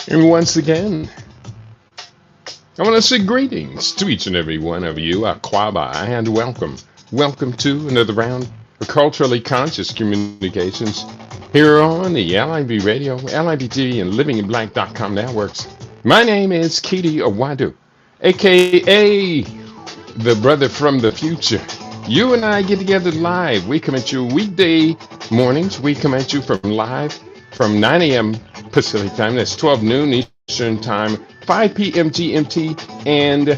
And once again, I want to say greetings to each and every one of you, Aquaba, and welcome. Welcome to another round of Culturally Conscious Communications here on the LIBRadio, LIBTV, and LivingInBlack.com networks. My name is Keedy Awadu, aka the brother from the future. You and I get together live. We come at you weekday mornings. We come at you from live from 9 a.m. Pacific time. That's 12 noon Eastern time, 5 p.m. GMT, and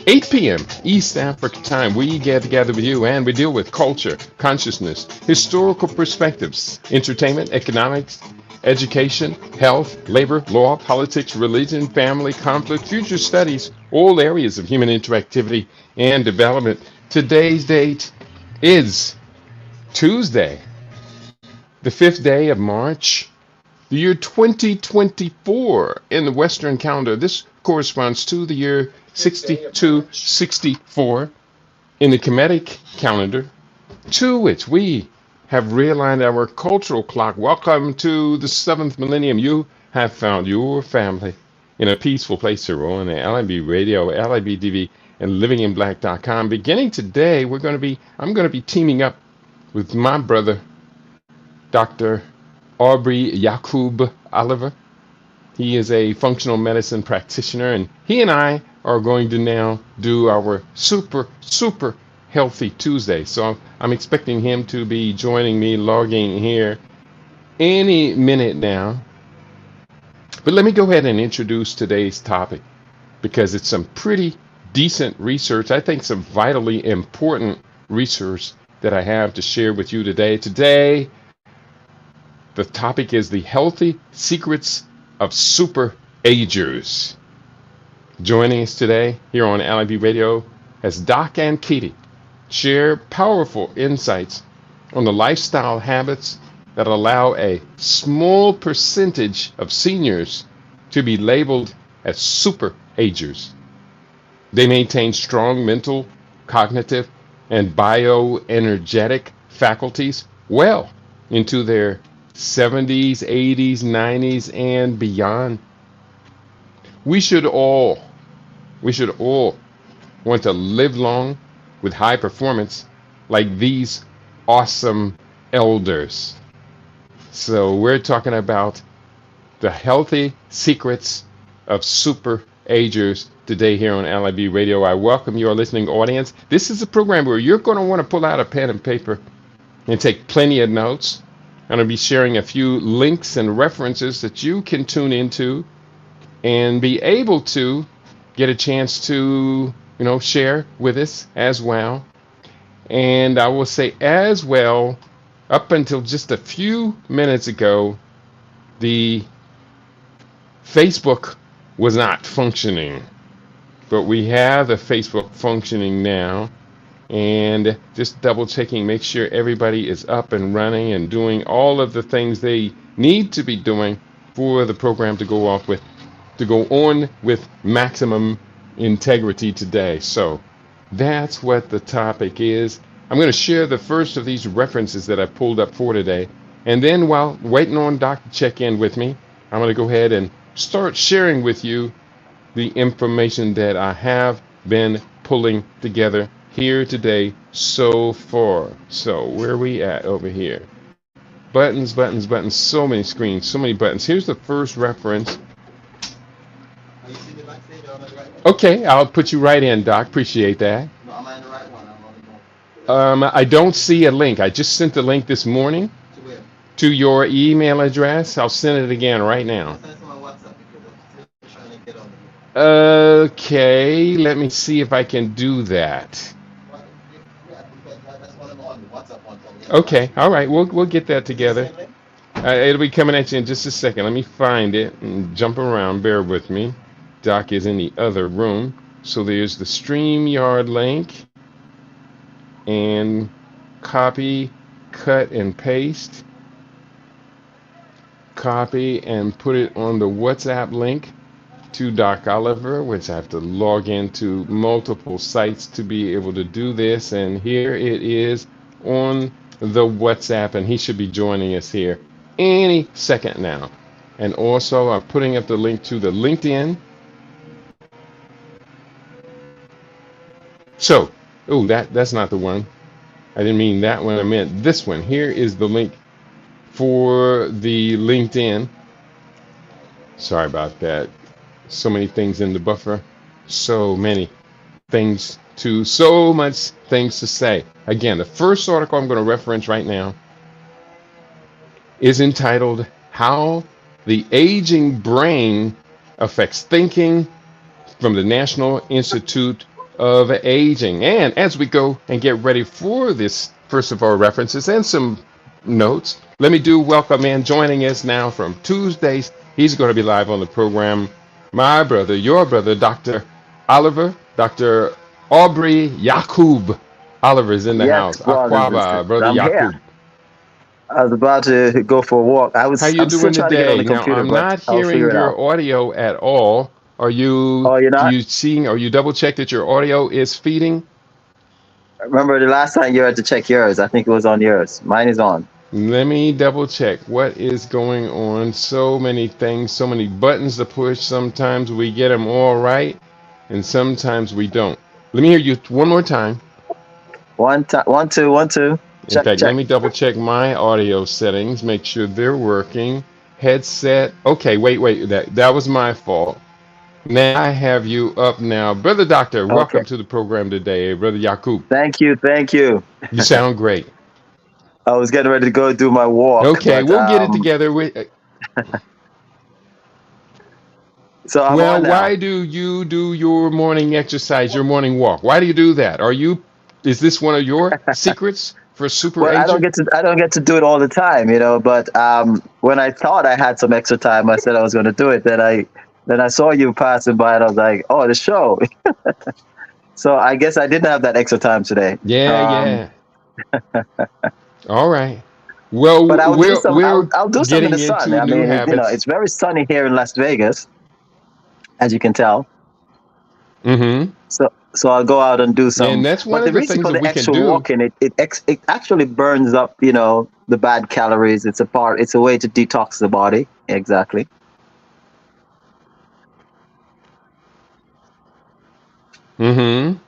8 p.m. East Africa time. We get together with you and we deal with culture, consciousness, historical perspectives, entertainment, economics, education, health, labor, law, politics, religion, family, conflict, future studies, all areas of human interactivity and development. Today's date is Tuesday, the 5th day of March, the year 2024 in the Western calendar. This corresponds to the year 6264 in the Kemetic calendar, to which we have realigned our cultural clock. Welcome to the 7th millennium. You have found your family in a peaceful place here on the LIBRadio, LIBTV, and LivingInBlack.com. Beginning today, I'm going to be teaming up with my brother, Dr. Aubrey Yacub Oliver. He is a functional medicine practitioner, and he and I are going to now do our super healthy Tuesday. So I'm expecting him to be joining me, logging here any minute now. But let me go ahead and introduce today's topic, because it's some pretty decent research. I think some vitally important research that I have to share with you today. Today, the topic is the healthy secrets of SuperAgers. Joining us today here on LIBRadio as Doc and Keedy share powerful insights on the lifestyle habits that allow a small percentage of seniors to be labeled as SuperAgers. They maintain strong mental, cognitive, and bioenergetic faculties well into their 70s, 80s, 90s, and beyond. We should all want to live long with high performance like these awesome elders. So we're talking about the healthy secrets of SuperAgers today here on LIBRadio. I welcome your listening audience. This is a program where you're going to want to pull out a pen and paper and take plenty of notes. I'm going to be sharing a few links and references that you can tune into and be able to get a chance to, share with us as well. And I will say as well, up until just a few minutes ago, the Facebook was not functioning, but we have the Facebook functioning now. And just double checking, make sure everybody is up and running and doing all of the things they need to be doing for the program to go on with maximum integrity today. So that's what the topic is. I'm going to share the first of these references that I pulled up for today. And then while waiting on Doc to check in with me, I'm going to go ahead and start sharing with you the information that I have been pulling together here today so far. So where are we at over here? Buttons, so many screens, so many buttons. Here's the first reference. Okay, I'll put you right in, Doc. Appreciate that. No, I'm in the right one. I don't see a link. I just sent the link this morning To where? to your email address. I'll send it again right now. Send it to my WhatsApp because I'm still trying to get on it. Okay, let me see if I can do that. Yeah, because that's what I'm on the WhatsApp one. Okay, all right, we'll get that together. It'll be coming at you in just a second. Let me find it and jump around. Bear with me. Doc is in the other room. So there's the StreamYard link. And copy, cut, and paste. Copy and put it on the WhatsApp link to Doc Oliver, which I have to log into multiple sites to be able to do this. And here it is on the WhatsApp, and he should be joining us here any second now. And also, I'm putting up the link to the LinkedIn. So, oh, that's not the one. I didn't mean that one. I meant this one. Here is the link for the LinkedIn. Sorry about that. So many things in the buffer. So many things so much things to say. Again, the first article I'm going to reference right now is entitled How the Aging Brain Affects Thinking from the National Institute of Aging. And as we go and get ready for this first of our references and some notes, let me do welcome in joining us now from Tuesdays. He's going to be live on the program. My brother, your brother, Dr. Dr. Aubrey Yacub. Oliver's in the Yes, house. brothers and Aquaba, sisters. brother I'm here. Yacub. I was about to go for a walk. How you I'm still doing trying to get on today? the Now computer, I'm but not I'll figure hearing it out. your audio at all. Are you Oh, you're not? you seeing? Are you double check that your audio is feeding? Remember the last time you had to check yours? I think it was on yours. Mine is on. Let me double check. What is going on? So many things, so many buttons to push. Sometimes we get them all right, and sometimes we don't. Let me hear you one more time. One time, 1 2 1 2. In Check fact, let check. me double check my audio settings, make sure they're working. Headset. Okay, wait. That was my fault. Now I have you up now. Brother Doctor, Okay. welcome to the program today. Brother Yacub, Thank you. Thank you. you sound great. I was getting ready to go do my walk, Okay, but we'll get it together. so I'm Well, on now. why do you do your morning exercise, your morning walk? Why do you do that? Is this one of your secrets for super Well, ager? I don't get to do it all the time, but when I thought I had some extra time, I said I was going to do it. Then I saw you passing by and I was like, "Oh, the show." So I guess I didn't have that extra time today. Yeah. All right. Well, But I'll do some. we're I'll do some in the getting sun. into I new mean, habits. it's very sunny here in Las Vegas, as you can tell. Mm-hmm. So I'll go out and do And some. that's one But of the the reason things for that the we can extra do. walking, it actually burns up, the bad calories. It's a way to detox the body. Exactly. Mm-hmm.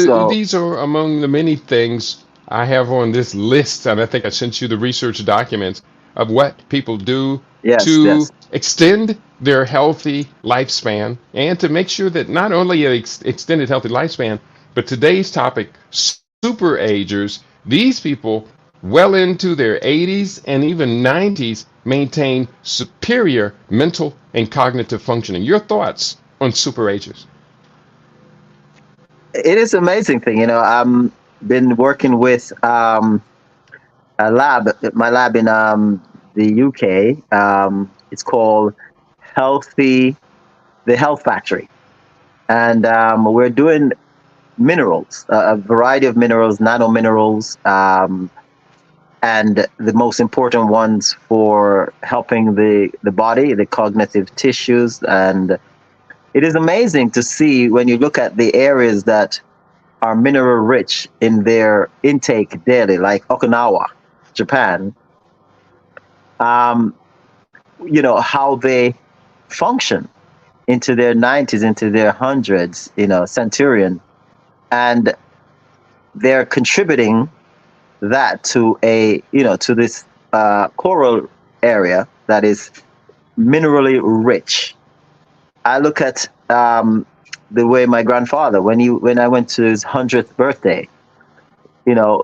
So These are among the many things I have on this list, and I think I sent you the research documents of what people do yes, to yes. extend their healthy lifespan and to make sure that not only an extended healthy lifespan, but today's topic, super agers, these people well into their 80s and even 90s maintain superior mental and cognitive functioning. Your thoughts on super agers? it is an amazing thing. Been working with my lab in the UK. It's called Healthy, the Health Factory, and we're doing minerals, a variety of minerals, nano minerals, and the most important ones for helping the body, the cognitive tissues. And it is amazing to see when you look at the areas that are mineral rich in their intake daily, like Okinawa, Japan, um, how they function into their 90s, into their hundreds, centurion, and they're contributing that to this coral area that is minerally rich. I look at the way my grandfather, when I went to his 100th birthday,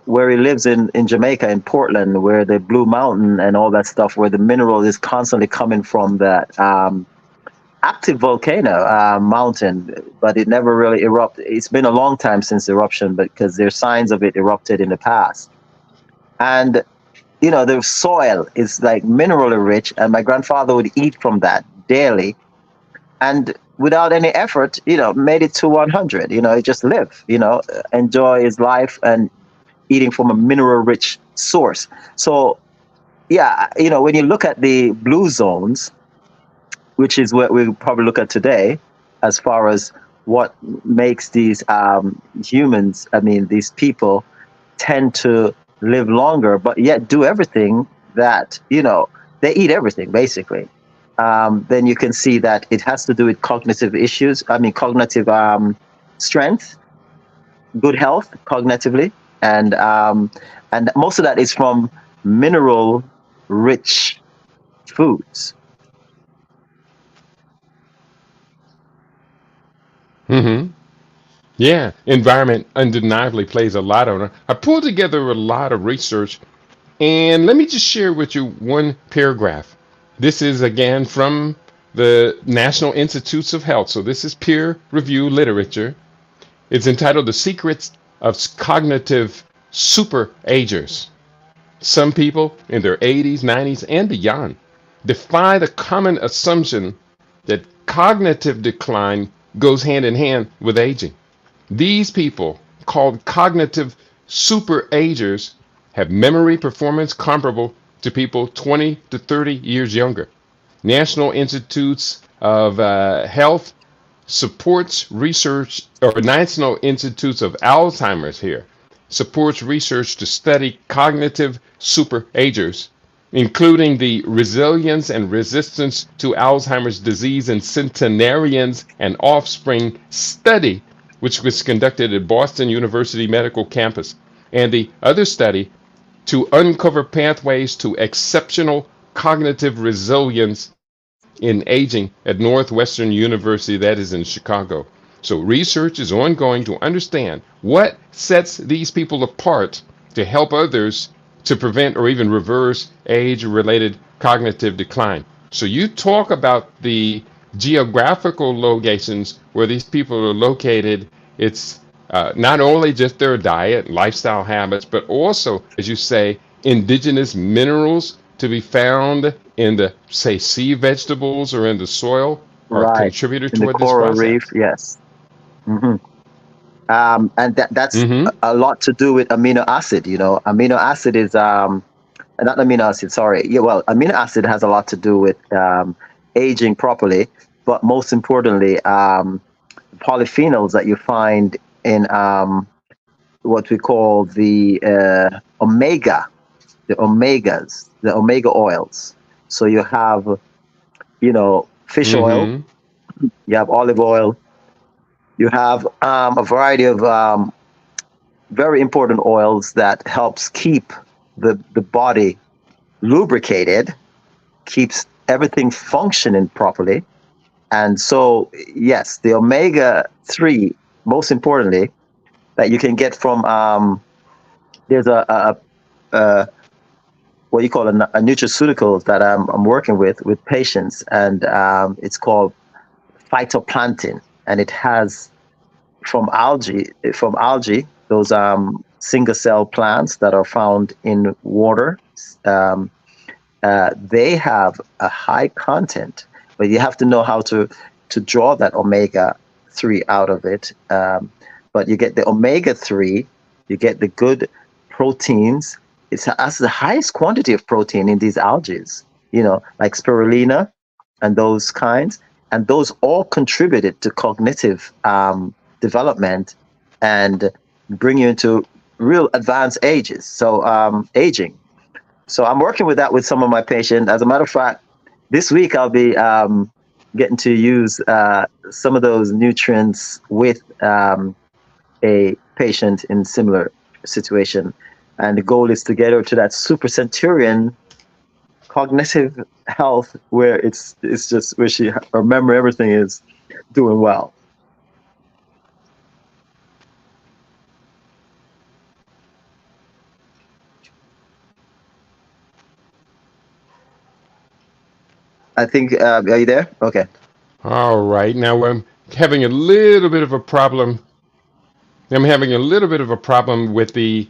where he lives in Jamaica, in Portland, where the Blue Mountain and all that stuff, where the mineral is constantly coming from that active volcano mountain, but it never really erupted. It's been a long time since eruption, but because there's signs of it erupted in the past. And the soil is like minerally rich, and my grandfather would eat from that daily, and without any effort, made it to 100. He just live, enjoy his life and eating from a mineral rich source. So yeah, when you look at the blue zones, which is what we'll probably look at today, as far as what makes these humans, I mean, these people tend to live longer, but yet do everything that, they eat everything basically, then you can see that it has to do with cognitive issues. I mean, cognitive strength, good health cognitively, and most of that is from mineral-rich foods. Mm-hmm. Yeah, environment undeniably plays a lot on it. I pulled together a lot of research, and let me just share with you one paragraph. This is again from the National Institutes of Health, so this is peer review literature. It's entitled The Secrets of Cognitive Superagers. Some people in their 80s, 90s, and beyond defy the common assumption that cognitive decline goes hand in hand with aging. These people, called cognitive superagers, have memory performance comparable to people 20 to 30 years younger. National Institutes of Health supports research, or National Institutes of Alzheimer's here, supports research to study cognitive superagers, including the resilience and resistance to Alzheimer's disease in centenarians and offspring study, which was conducted at Boston University Medical Campus, and the other study to uncover pathways to exceptional cognitive resilience in aging at Northwestern University, that is in Chicago. So research is ongoing to understand what sets these people apart to help others to prevent or even reverse age-related cognitive decline. So you talk about the geographical locations where these people are located. It's not only just their diet, lifestyle habits, but also, as you say, indigenous minerals to be found in the, say, sea vegetables or in the soil are a Right. contributor In the toward this coral process. reef, yes. Hmm. And that's Mm-hmm. a lot to do with amino acid. You know, amino acid is not amino acid. Sorry. Yeah, well, amino acid has a lot to do with aging properly, but most importantly, polyphenols that you find in what we call the omegas, the omega oils. So you have, fish oil, Mm-hmm. you have olive oil, you have a variety of very important oils that helps keep the body lubricated, keeps everything functioning properly. And so, yes, the omega-3, most importantly, that you can get from there's a what you call a nutraceutical that I'm working with patients, and it's called phytoplankton, and it has from algae those single cell plants that are found in water. Um, they have a high content, but you have to know how to draw that omega-3 out of it. But you get the omega-3, you get the good proteins. It has the highest quantity of protein in these algae, like spirulina and those kinds. And those all contributed to cognitive development and bring you into real advanced ages. So aging. So I'm working with that with some of my patients. As a matter of fact, this week I'll be getting to use some of those nutrients with a patient in similar situation. And the goal is to get her to that super centurion cognitive health where it's just where her memory, everything is doing well. I think, are you there? Okay. All right. Now I'm having a little bit of a problem. I'm having a little bit of a problem with the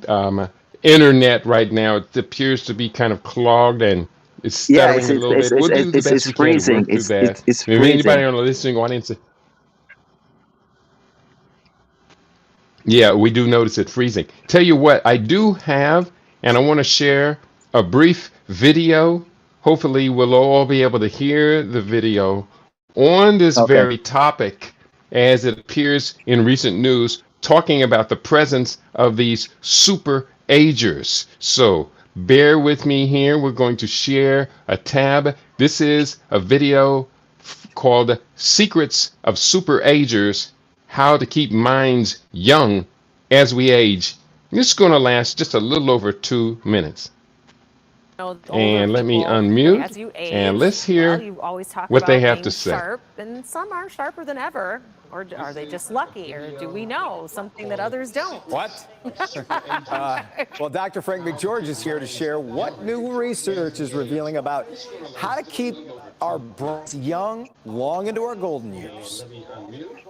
um, internet right now. It appears to be kind of clogged and it's Yeah, stuttering a little bit. We'll do the best it's we can to freezing. work through that. It's If anybody freezing. on the listening audience, yeah, we do notice it freezing. Tell you what, I do have, and I want to share a brief video. Hopefully, we'll all be able to hear the video on this Okay. very topic as it appears in recent news, talking about the presence of these super agers. So Bear with me here. We're going to share a tab. This is a video called Secrets of SuperAgers, How to Keep Minds Young as We Age. This is going to last just a little over 2 minutes. Older And let me people, unmute as you age, and let's well, hear you always talk what they about have being to say. sharp, and some are sharper than ever. Or are they just lucky? Or do we know something that others don't? What? Well, Dr. Frank McGeorge is here to share what new research is revealing about how to keep our brains young long into our golden years.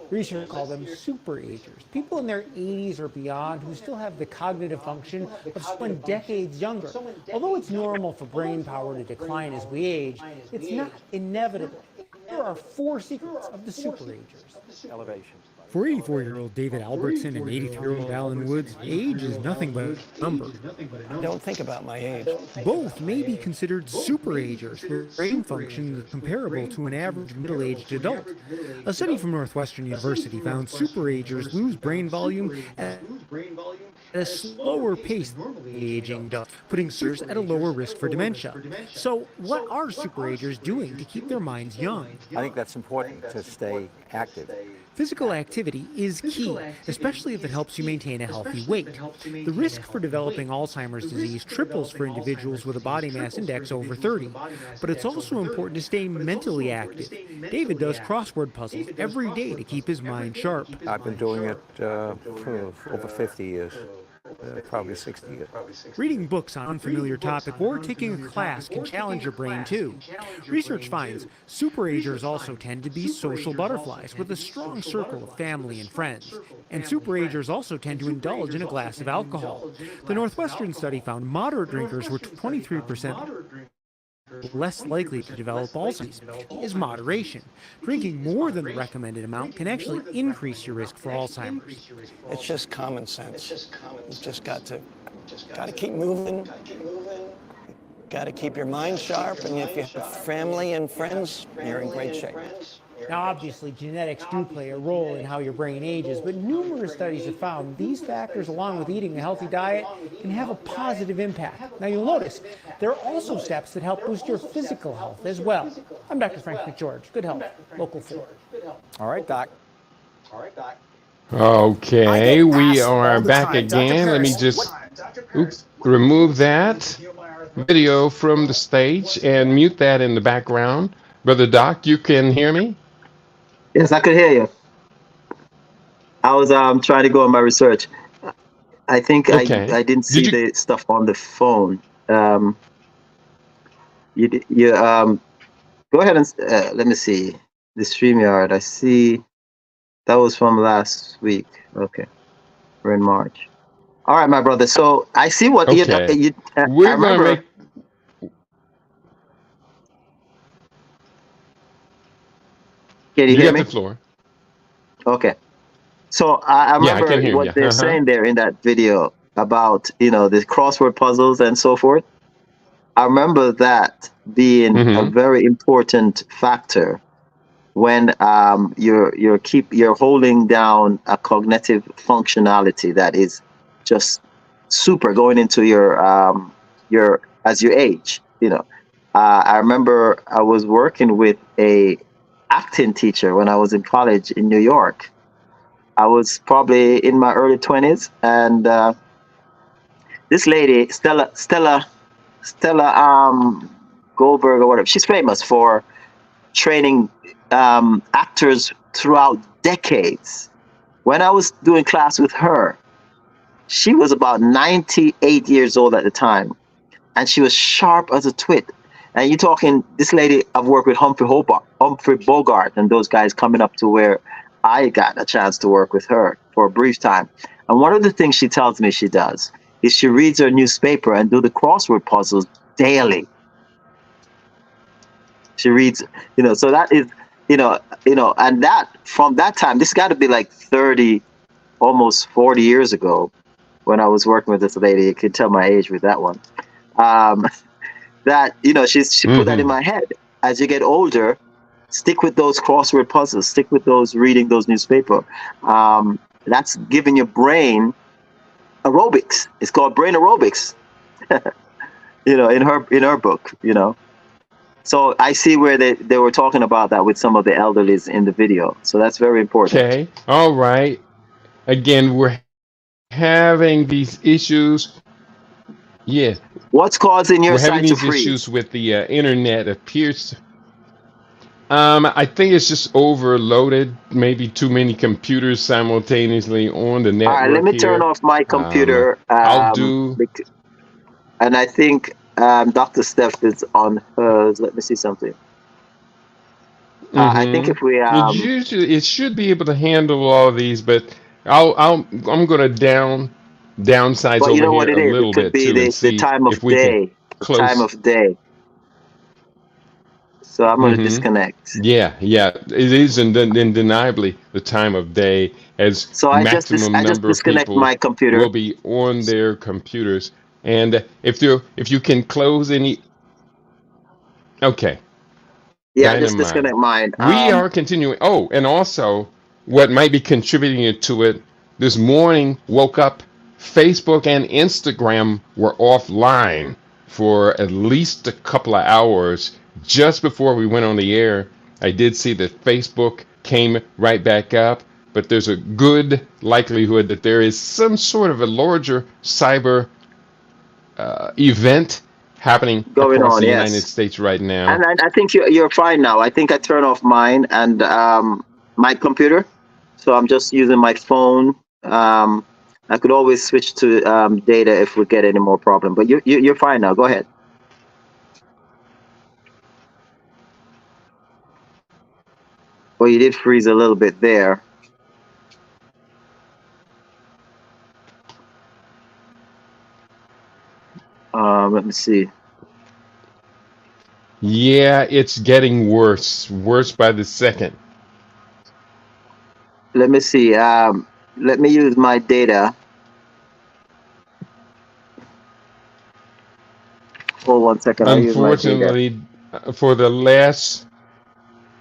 Researchers call them superagers, people in their 80s or beyond who still have the cognitive function of someone decades younger. Although it's normal for brain power to decline as we age, it's not inevitable. Here are 4 secrets of the superagers. Elevation. For 84-year-old David Albertson and 83-year-old Alan Woods, age is nothing but a number. Don't think about my age. Both may be considered superagers, with brain function comparable to an average middle-aged adult. A study from Northwestern University found superagers lose brain volume at a slower pace than aging does, putting superagers at a lower risk for dementia. So what are superagers doing to keep their minds young? I think that's important to stay active. Physical activity is key, especially if it helps you maintain a healthy weight. The risk for developing Alzheimer's disease triples for individuals with a body mass index over 30, but it's also important to stay mentally active. David does crossword puzzles every day to keep his mind sharp. I've been doing it for over 50 years. Probably 60 years. Reading books on unfamiliar topic or taking a class can challenge your brain too. Research finds superagers also tend to be social butterflies with a strong circle of family and friends. And superagers also tend to indulge in a glass of alcohol. The Northwestern study found moderate drinkers were 23% less likely to develop Alzheimer's is moderation. Drinking more than the recommended amount can actually increase your risk for Alzheimer's. It's just common sense. You've just got to keep moving. Got to keep your mind sharp, and if you have family and friends, you're in great shape. Now, obviously, genetics do play a role in how your brain ages, but numerous studies have found these factors, along with eating a healthy diet, can have a positive impact. Now, you'll notice there are also steps that help boost your physical health as well. I'm Dr. Frank McGeorge. Good health, Local 4. All right, Doc. Okay, we are back again. Let me just remove that video from the stage and mute that in the background. Brother Doc, you can hear me? Yes, I could hear you. I was trying to go on my research. I think Okay. I didn't see the stuff on the phone. You go ahead and let me see the StreamYard. I see that was from last week. Okay, we're in March. All right, my brother. So I see what Okay. We're I going to remember. make. Can you You hear got me? the floor. Okay. So I Yeah, I remember can hear what you. they're saying there in that video about, the crossword puzzles and so forth. I remember that being a very important factor when you're holding down a cognitive functionality that is just super going into your as you age. I remember I was working with a acting teacher when I was in college in New York. I was probably in my early 20s, and this lady, Stella Goldberg or whatever, she's famous for training actors throughout decades. When I was doing class with her, she was about 98 years old at the time, and she was sharp as a twit. And you're talking, this lady, I've worked with Humphrey Bogart, and those guys coming up to where I got a chance to work with her for a brief time. And one of the things she tells me she does is she reads her newspaper and do the crossword puzzles daily. She reads, so that is, and that from that time, this got to be like 30, almost 40 years ago when I was working with this lady. You can tell my age with that one. That she put that in my head. As you get older, stick with those crossword puzzles, stick with those reading those newspaper. That's giving your brain aerobics. It's called brain aerobics. in her book. So I see where they were talking about that with some of the elderlies in the video. So that's very important. Okay. All right. Again, we're having these issues. Yeah, What's causing your we're having site to these freeze? issues with the internet. Appears. I think it's just overloaded. Maybe too many computers simultaneously on the All right, let network me turn here. off my computer. I'll do. And I think Dr. Steph is on hers. Let me see something. I think if we It should be able to handle all of these, but I'm gonna downsize but you over know what here it a is? It little could bit be too and the see time of if we can day. The time close. of day. So I'm going to disconnect. Yeah, it is undeniably the time of day as So I just maximum number of disconnect people my computer. will be on their computers. And if you can close any, okay, Yeah, I just dynamite. disconnect mine. We are continuing. Oh, and also what might be contributing to it this morning, woke up, Facebook and Instagram were offline for at least a couple of hours just before we went on the air. I did see that Facebook came right back up, but there's a good likelihood that there is some sort of a larger cyber event happening Going across on, the United yes. States right now. And I think you're fine now. I think I turn off mine and my computer. So I'm just using my phone. I could always switch to data if we get any more problem. But you're fine now. Go ahead. Well, you did freeze a little bit there. Let me see. Yeah, it's getting worse by the second. Let me see. Let me use my data. Hold 1 second. I'll use my data. Unfortunately, for the last,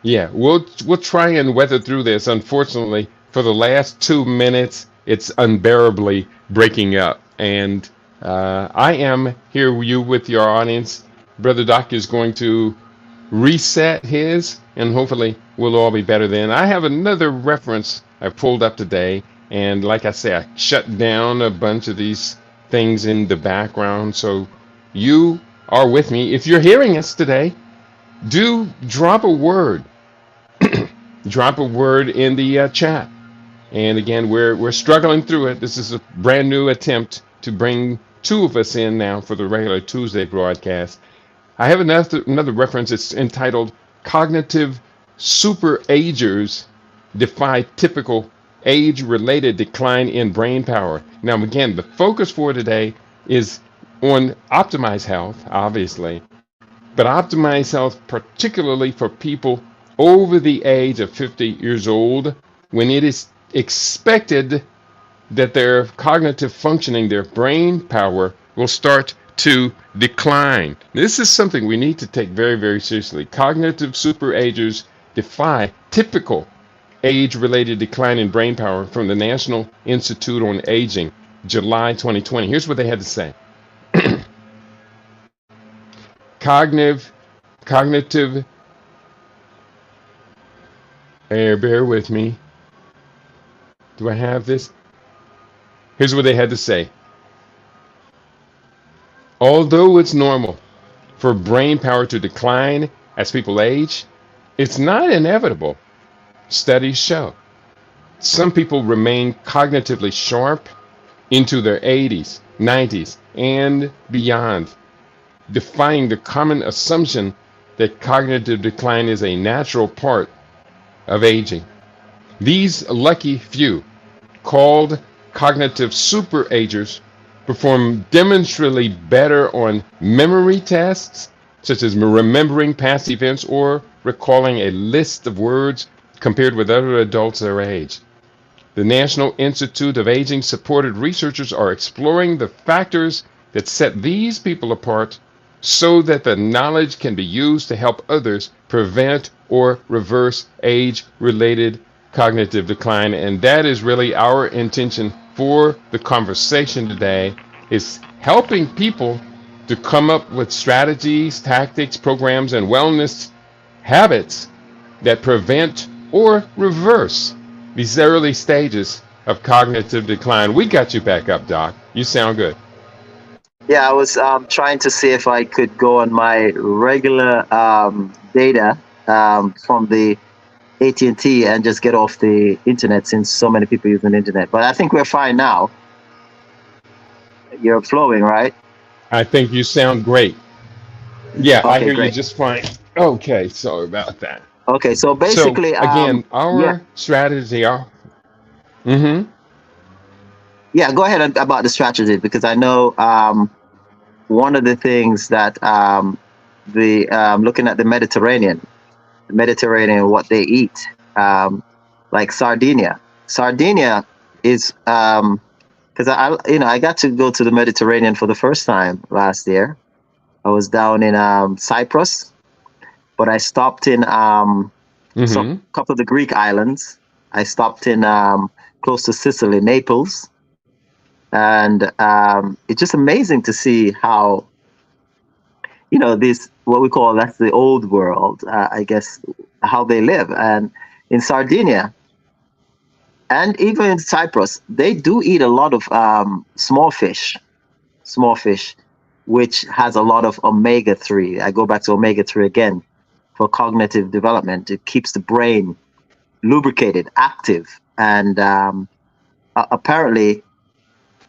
yeah, we'll try and weather through this. Unfortunately, for the last 2 minutes, it's unbearably breaking up, and I am here with your audience. Brother Doc is going to reset his, and hopefully we'll all be better then. I have another reference I pulled up today, and like I say, I shut down a bunch of these things in the background, so you are with me. If you're hearing us today, do drop a word. Drop a word in the chat. And again, we're struggling through it. This is a brand new attempt to bring two of us in now for the regular Tuesday broadcast. I have another reference. It's entitled Cognitive SuperAgers Defy Typical Age-Related Decline in Brain Power. Now, again, the focus for today is on optimized health, obviously, but optimized health particularly for people over the age of 50 years old, when it is expected that their cognitive functioning, their brain power, will start to decline. This is something we need to take very, very seriously. Cognitive superagers defy typical age-related decline in brain power from the National Institute on Aging, July 2020. Here's what they had to say. Cognitive, bear with me. Do I have this? Here's what they had to say. Although it's normal for brain power to decline as people age, it's not inevitable. Studies show some people remain cognitively sharp into their 80s, 90s, and beyond, defying the common assumption that cognitive decline is a natural part of aging. These lucky few, called cognitive superagers, perform demonstrably better on memory tests, such as remembering past events or recalling a list of words compared with other adults their age. The National Institute of Aging supported researchers are exploring the factors that set these people apart so that the knowledge can be used to help others prevent or reverse age-related cognitive decline. And that is really our intention for the conversation today, is helping people to come up with strategies, tactics, programs, and wellness habits that prevent or reverse these early stages of cognitive decline. We got you back up, Doc. You sound good. Yeah, I was trying to see if I could go on my regular data from the AT&T and just get off the internet, since so many people use the internet. But I think we're fine now. You're flowing, right? I think you sound great. Yeah, I Okay, hear you great. just fine. Okay, sorry about that. Okay, so So basically, again, yeah, our strategy, mm-hmm. yeah. Go ahead about the strategy, because I know one of the things that looking at the Mediterranean, what they eat, like Sardinia. Sardinia is because I got to go to the Mediterranean for the first time last year. I was down in Cyprus, but I stopped in Mm-hmm. couple of the Greek islands. I stopped in close to Sicily, Naples, and it's just amazing to see how, this, what we call, that's the old world, I guess, how they live. And in Sardinia and even in Cyprus, they do eat a lot of small fish, which has a lot of omega-3. I go back to omega-3 again for cognitive development. It keeps the brain lubricated, active, and apparently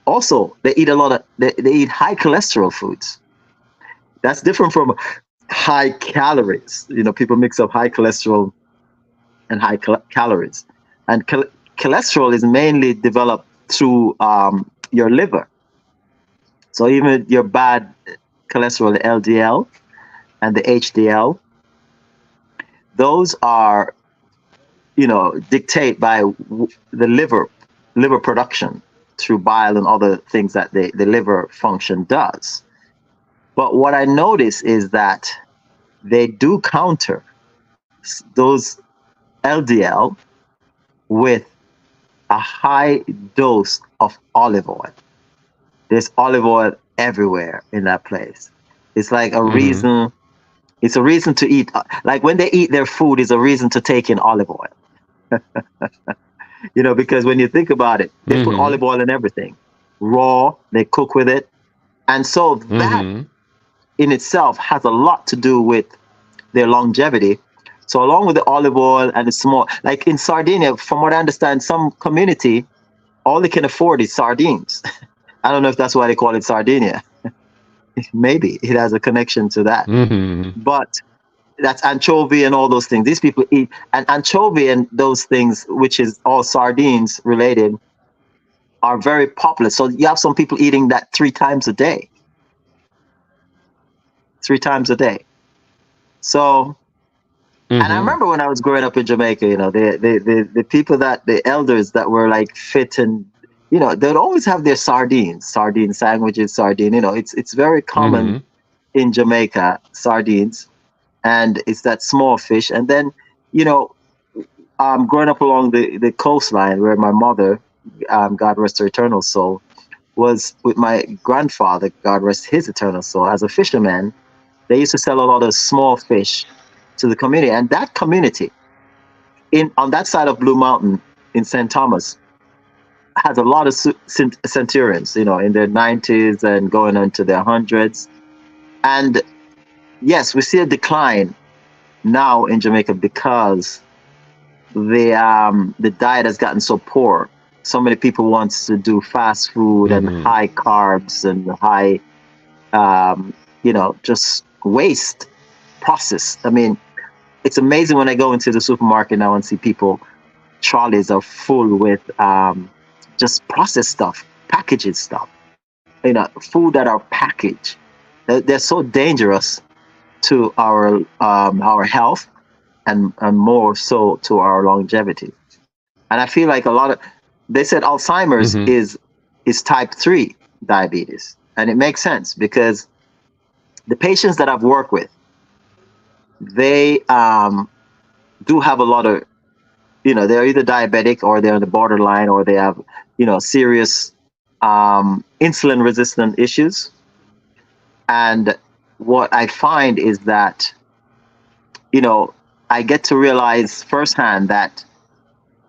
also they eat a lot of, they eat high cholesterol foods. That's different from high calories. People mix up high cholesterol and high calories. And cholesterol is mainly developed through your liver. So even your bad cholesterol, the LDL and the HDL, those are, dictate by the liver production through bile and other things that the liver function does. But what I notice is that they do counter those LDL with a high dose of olive oil. There's olive oil everywhere in that place. It's like a reason. It's a reason to eat. Like when they eat their food, is a reason to take in olive oil. Because when you think about it, they put olive oil in everything. Raw, they cook with it. And so that in itself has a lot to do with their longevity. So along with the olive oil and the small, like in Sardinia, from what I understand, some community, all they can afford is sardines. I don't know if that's why they call it Sardinia. Maybe it has a connection to that. But that's anchovy and all those things. These people eat, and anchovy and those things, which is all sardines related, are very popular. So you have some people eating that 3 times a day. 3 times a day. So, and I remember when I was growing up in Jamaica, the people the elders that were like fit and, they'd always have their sardine sandwiches, it's very common in Jamaica, sardines, and it's that small fish. And then, growing up along the coastline where my mother, God rest her eternal soul, was with my grandfather, God rest his eternal soul, as a fisherman. They used to sell a lot of small fish to the community, and that community on that side of Blue Mountain in St. Thomas has a lot of centurions, in their 90s and going into their hundreds. And yes, we see a decline now in Jamaica because the diet has gotten so poor. So many people want to do fast food and high carbs and high, just waste processed. I mean, it's amazing when I go into the supermarket now and see people, trolleys are full with just processed stuff, packaged stuff, food that are packaged. They're so dangerous to our health and more so to our longevity. And I feel like they said Alzheimer's is type 3 diabetes. And it makes sense because the patients that I've worked with, they do have a lot of, they're either diabetic or they're on the borderline, or they have, serious insulin resistant issues. And what I find is that, I get to realize firsthand that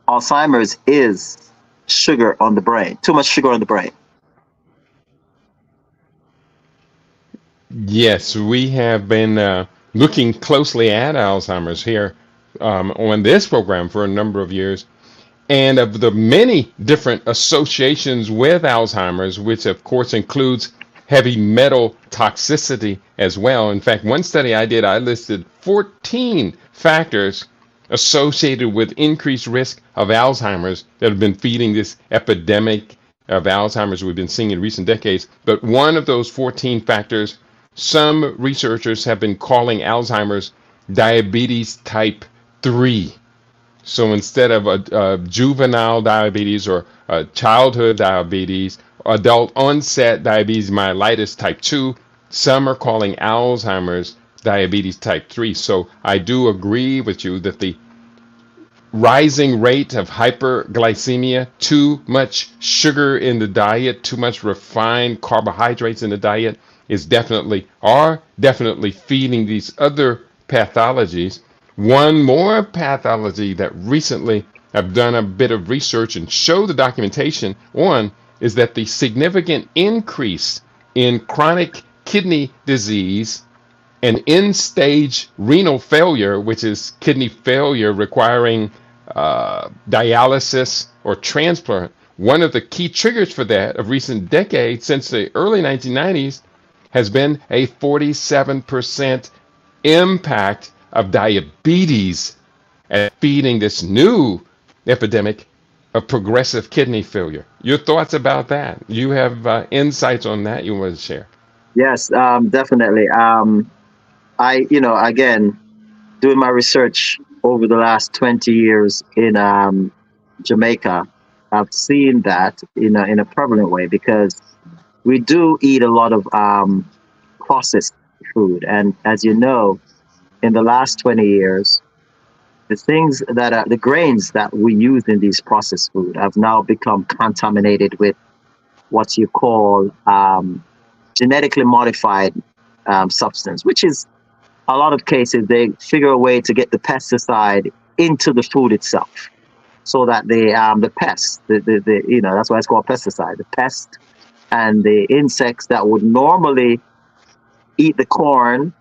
Alzheimer's is sugar on the brain, too much sugar on the brain. Yes, we have been looking closely at Alzheimer's here on this program for a number of years. And of the many different associations with Alzheimer's, which of course includes heavy metal toxicity as well. In fact, one study I did, I listed 14 factors associated with increased risk of Alzheimer's that have been feeding this epidemic of Alzheimer's we've been seeing in recent decades. But one of those 14 factors, some researchers have been calling Alzheimer's diabetes type 3. So instead of a juvenile diabetes or childhood diabetes, adult onset diabetes mellitus type 2, some are calling Alzheimer's diabetes type 3. So I do agree with you that the rising rate of hyperglycemia, too much sugar in the diet, too much refined carbohydrates in the diet are definitely feeding these other pathologies. One more pathology that recently I've done a bit of research and show the documentation on is that the significant increase in chronic kidney disease and end-stage renal failure, which is kidney failure requiring dialysis or transplant. One of the key triggers for that of recent decades since the early 1990s has been a 47% impact of diabetes at feeding this new epidemic of progressive kidney failure. Your thoughts about that? You have insights on that you want to share? Yes, definitely. Again, doing my research over the last 20 years in Jamaica, I've seen that in a prevalent way because we do eat a lot of processed food. And as you know, in the last 20 years, the grains that we use in these processed food have now become contaminated with what you call genetically modified substance, which is a lot of cases they figure a way to get the pesticide into the food itself, so that the pests, that's why it's called pesticide. The pest and the insects that would normally eat the corn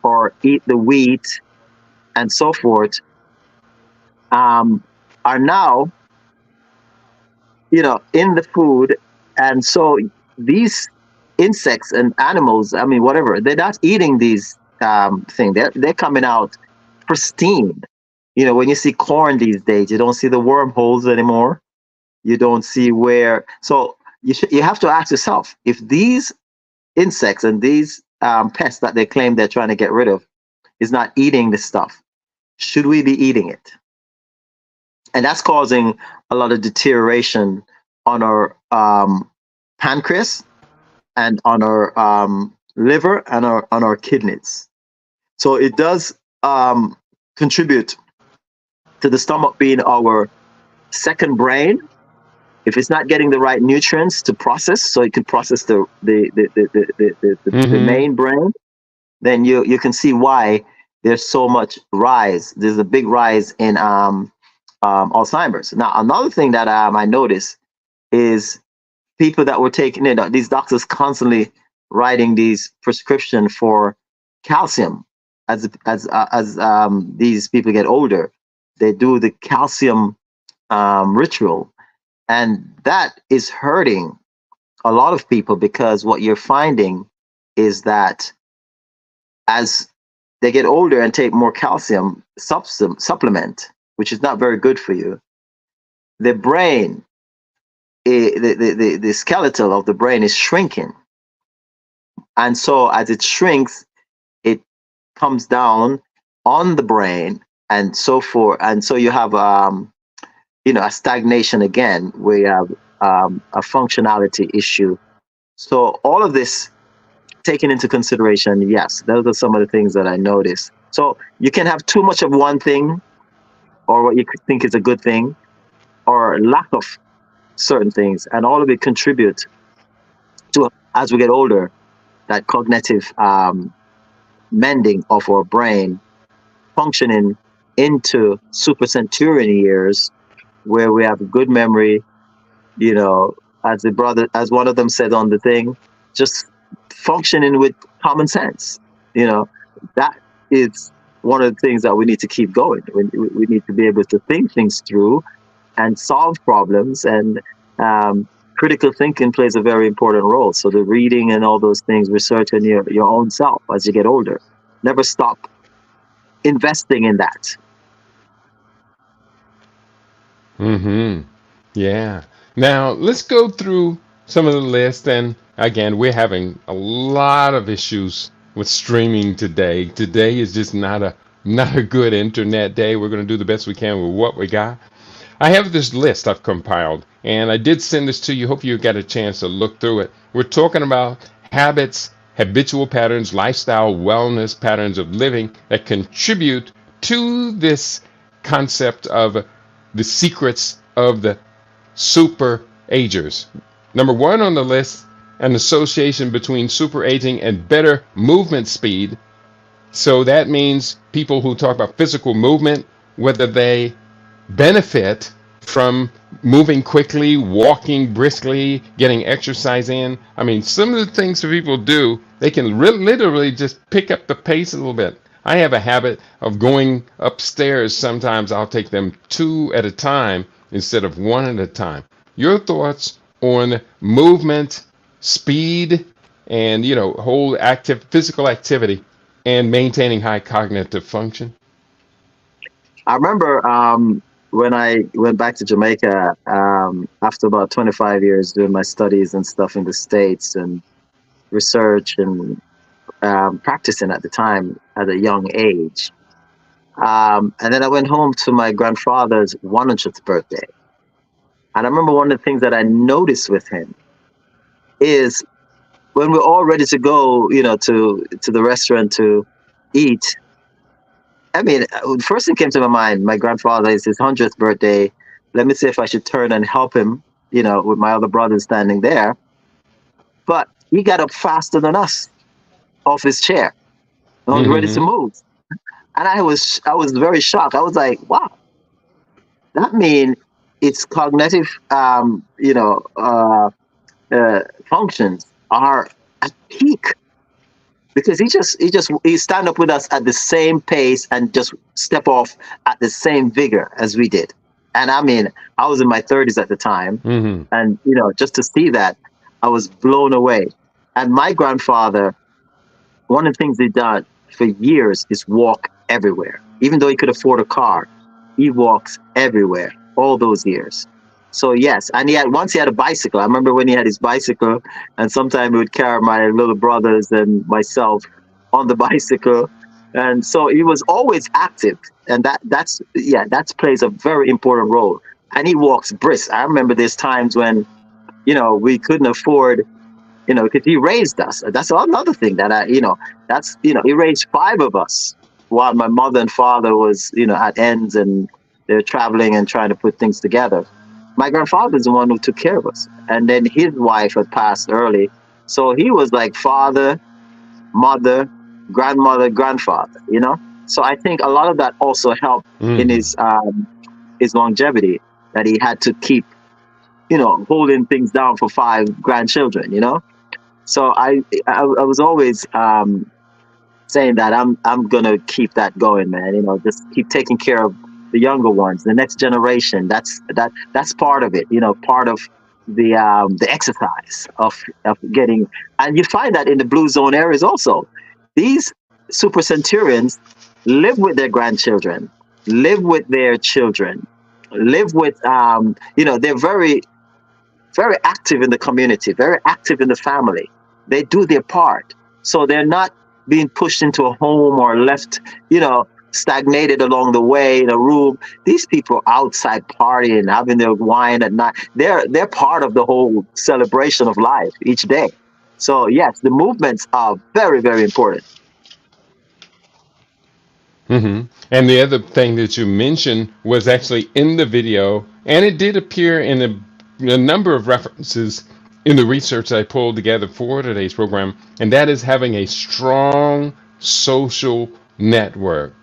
or eat the wheat and so forth are now in the food. And so these insects and animals, whatever, they're not eating these things. They're coming out pristine. When you see corn these days, you don't see the wormholes anymore. You don't see where. So you have to ask yourself, if these insects and these pests that they claim they're trying to get rid of is not eating this stuff, should we be eating it? And that's causing a lot of deterioration on our pancreas and on our liver and on our kidneys. So it does contribute to the stomach being our second brain. If it's not getting the right nutrients to process, so it can process the main brain, then you can see why there's so much rise. There's a big rise in Alzheimer's. Now, another thing that I noticed is people that were taking it. These doctors constantly writing these prescription for calcium as these people get older. They do the calcium ritual, and that is hurting a lot of people, because what you're finding is that as they get older and take more calcium supplement, which is not very good for you, the brain, the skeletal of the brain is shrinking. And so as it shrinks, it comes down on the brain and so forth. And so you have, a stagnation again, where you have a functionality issue. So all of this taken into consideration, yes, those are some of the things that I noticed. So you can have too much of one thing, or what you think is a good thing, or lack of certain things, and all of it contribute to, as we get older, that cognitive mending of our brain, functioning into super centurion years where we have good memory, as one of them said on the thing, just functioning with common sense. That is one of the things that we need to keep going. We need to be able to think things through and solve problems, and critical thinking plays a very important role. So the reading and all those things, researching your own self as you get older, never stop investing in that. Yeah. Now let's go through some of the list. And again, we're having a lot of issues with streaming today. Today is just not a good internet day. We're going to do the best we can with what we got. I have this list I've compiled, and I did send this to you. Hope you got a chance to look through it. We're talking about habits, habitual patterns, lifestyle, wellness patterns of living that contribute to this concept of the secrets of the SuperAgers. Number one on the list, an association between superaging and better movement speed. So that means people who talk about physical movement, whether they benefit from moving quickly, walking briskly, getting exercise in. I mean, some of the things that people do, they can literally just pick up the pace a little bit. I have a habit of going upstairs. Sometimes I'll take them 2 at a time instead of 1 at a time. Your thoughts on movement, speed, and whole active physical activity and maintaining high cognitive function? I remember when I went back to Jamaica after about 25 years doing my studies and stuff in the States and research and practicing at the time at a young age. And then I went home to my grandfather's 100th birthday. And I remember one of the things that I noticed with him is when we're all ready to go, to the restaurant to eat. I mean, the first thing came to my mind, my grandfather, is his 100th birthday. Let me see if I should turn and help him, with my other brothers standing there. But he got up faster than us off his chair. I was ready to move. And I was very shocked. I was like, wow, that means its cognitive, functions are at peak. Because he stand up with us at the same pace and just step off at the same vigor as we did. And I mean, I was in my 30s at the time, and just to see that, I was blown away. And my grandfather, one of the things he done for years is walk everywhere. Even though he could afford a car, he walks everywhere all those years. So yes, and once he had a bicycle. I remember when he had his bicycle, and sometimes he would carry my little brothers and myself on the bicycle, and so he was always active, and that plays a very important role. And he walks brisk. I remember there's times when, we couldn't afford, because he raised us. That's another thing that he raised 5 of us while my mother and father was, at ends and they're traveling and trying to put things together. My grandfather is the one who took care of us. And then his wife had passed early. So he was like father, mother, grandmother, grandfather, So I think a lot of that also helped in his longevity, that he had to keep, holding things down for 5 grandchildren, So I was always saying that I'm going to keep that going, man, just keep taking care of the younger ones, the next generation. That's part of it, part of the exercise of getting. And you find that in the blue zone areas also. These super centurions live with their grandchildren, live with their children, live with they're very, very active in the community, very active in the family. They do their part, so they're not being pushed into a home or left, stagnated along the way in a room. These people outside partying, having their wine at night. They're part of the whole celebration of life each day. So yes, the movements are very, very important. And the other thing that you mentioned was actually in the video, and it did appear in a number of references in the research I pulled together for today's program, and that is having a strong social network.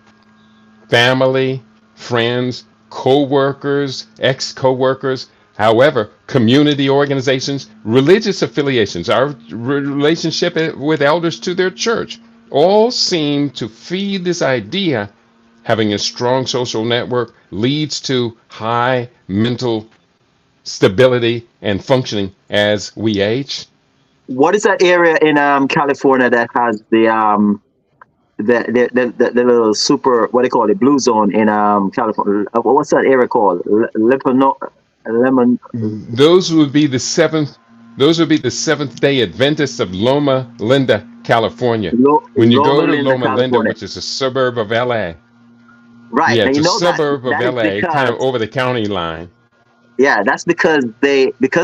Family, friends, co-workers, ex-co-workers, however, community organizations, religious affiliations, our relationship with elders to their church, all seem to feed this idea. Having a strong social network leads to high mental stability and functioning as we age. What is that area in California that has the little super, what do you call it, blue zone in California? What's that area called? Lemon. Those would be the seventh. Those would be the Seventh Day Adventists of Loma Linda, California. When you Loma go to Linda, Loma Linda, California. which is a suburb of LA, Right. yeah, And it's you a know suburb of that is LA, kind of because, over the county line. yeah, that's because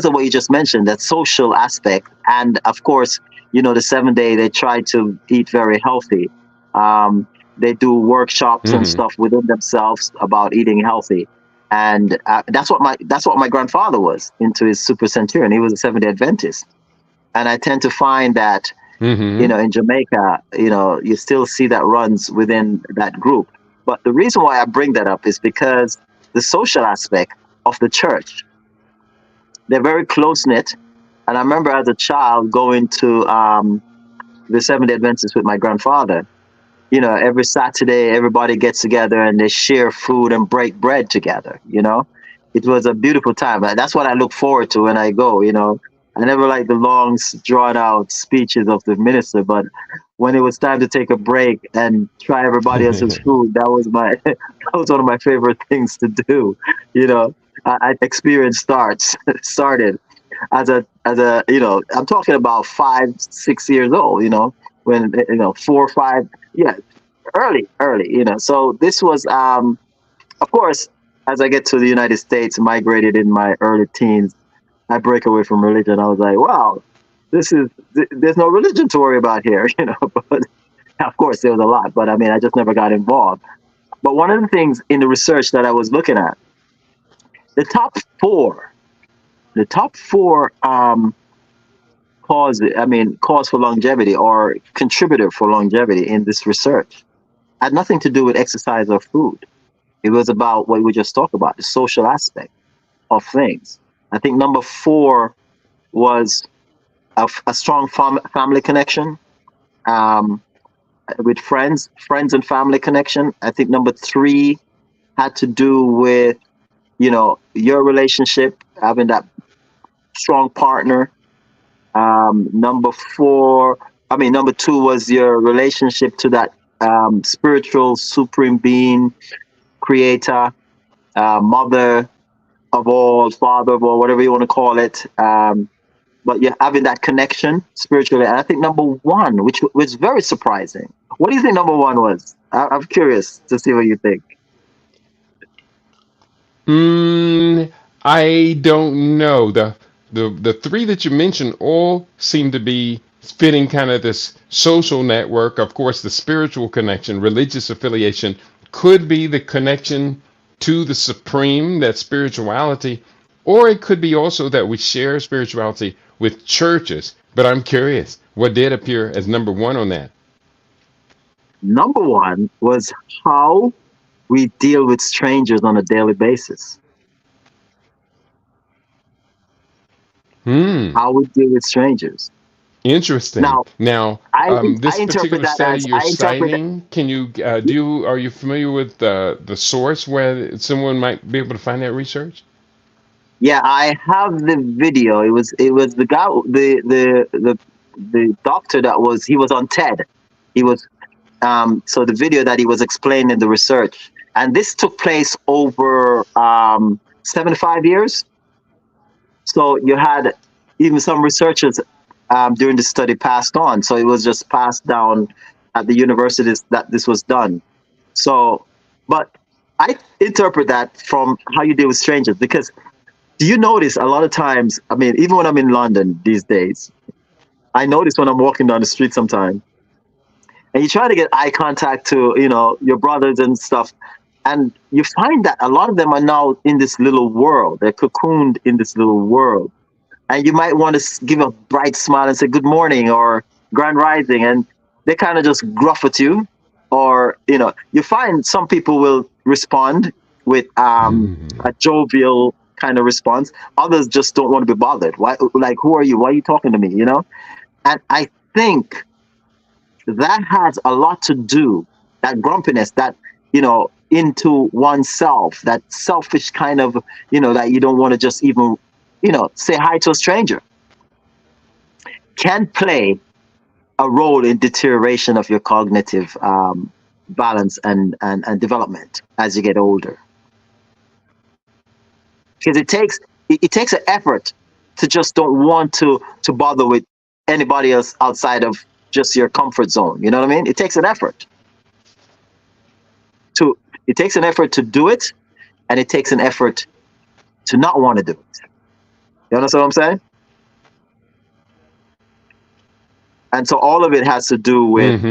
of what you just mentioned, that social aspect. And of course, you know, the 7 day, they try to eat very healthy. They do workshops and Hmm. stuff within themselves about eating healthy. And that's what my grandfather was into, his super centurion. He was a 7 day Adventist. And I tend to find that, you Hmm. know, in Jamaica, you know, you still see that runs within that group. But the reason why I bring that up is because the social aspect of the church, they're very close knit. And I remember as a child going to the 7 day Adventist with my grandfather. You know, every Saturday, everybody gets together and they share food and break bread together. You know, it was a beautiful time. And that's what I look forward to when I go. You know, I never liked the long, drawn out speeches of the minister, but when it was time to take a break and try everybody else's food, that was that was one of my favorite things to do. You know, experience started as a you know, I'm talking about 5, 6 years old. You know, when, you know, 4 or 5, yeah, early, you know. So this was, of course, as I get to the United States, migrated in my early teens, I break away from religion. I was like, wow, there's no religion to worry about here, you know. But of course, there was a lot, but I mean, I just never got involved. But one of the things in the research that I was looking at, the top four cause for longevity, or contributor for longevity in this research, had nothing to do with exercise or food. It was about what we just talked about, the social aspect of things. I think number 4 was a strong family connection, um, with friends and family connection. I think number 3 had to do with, you know, your relationship, having that strong partner. Number 2 was your relationship to that spiritual supreme being, creator, mother of all, father of all, whatever you want to call it. But you're having that connection spiritually. And I think number 1, which was very surprising. What do you think number 1 was? I'm curious to see what you think. I don't know. The three that you mentioned all seem to be fitting kind of this social network. Of course, the spiritual connection, religious affiliation could be the connection to the supreme, that spirituality, or it could be also that we share spirituality with churches. But I'm curious, what did appear as number 1 on that? Number 1 was how we deal with strangers on a daily basis. How we deal with strangers. Interesting. Now, Now, I this interpret particular that study as you're citing, can you are you familiar with the source where someone might be able to find that research? yeah, I have the video. It was the guy, the doctor he was on TED. He was so the video that he was explaining the research, and this took place over 75 years. So you had even some researchers during the study passed on. So it was just passed down at the universities that this was done. So, but I interpret that from how you deal with strangers, because do you notice a lot of times, I mean, even when I'm in London these days, I notice when I'm walking down the street sometimes, and you try to get eye contact to, you know, your brothers and stuff, and you find that a lot of them are now in this little world. They're cocooned in this little world. and you might want to give a bright smile and say good morning or grand rising, and they kind of just gruff at you, or you find some people will respond with a jovial kind of response. Others just don't want to be bothered. Why? Like, who are you? Why are you talking to me? And I think that has a lot to do, that grumpiness, that into oneself, that selfish kind of that you don't want to just even say hi to a stranger, can play a role in deterioration of your cognitive balance and development as you get older. Because it takes an effort to just don't want to bother with anybody else outside of just your comfort zone. You know what I mean? It takes an effort to do it, and it takes an effort to not want to do it. You understand what I'm saying? And so all of it has to do with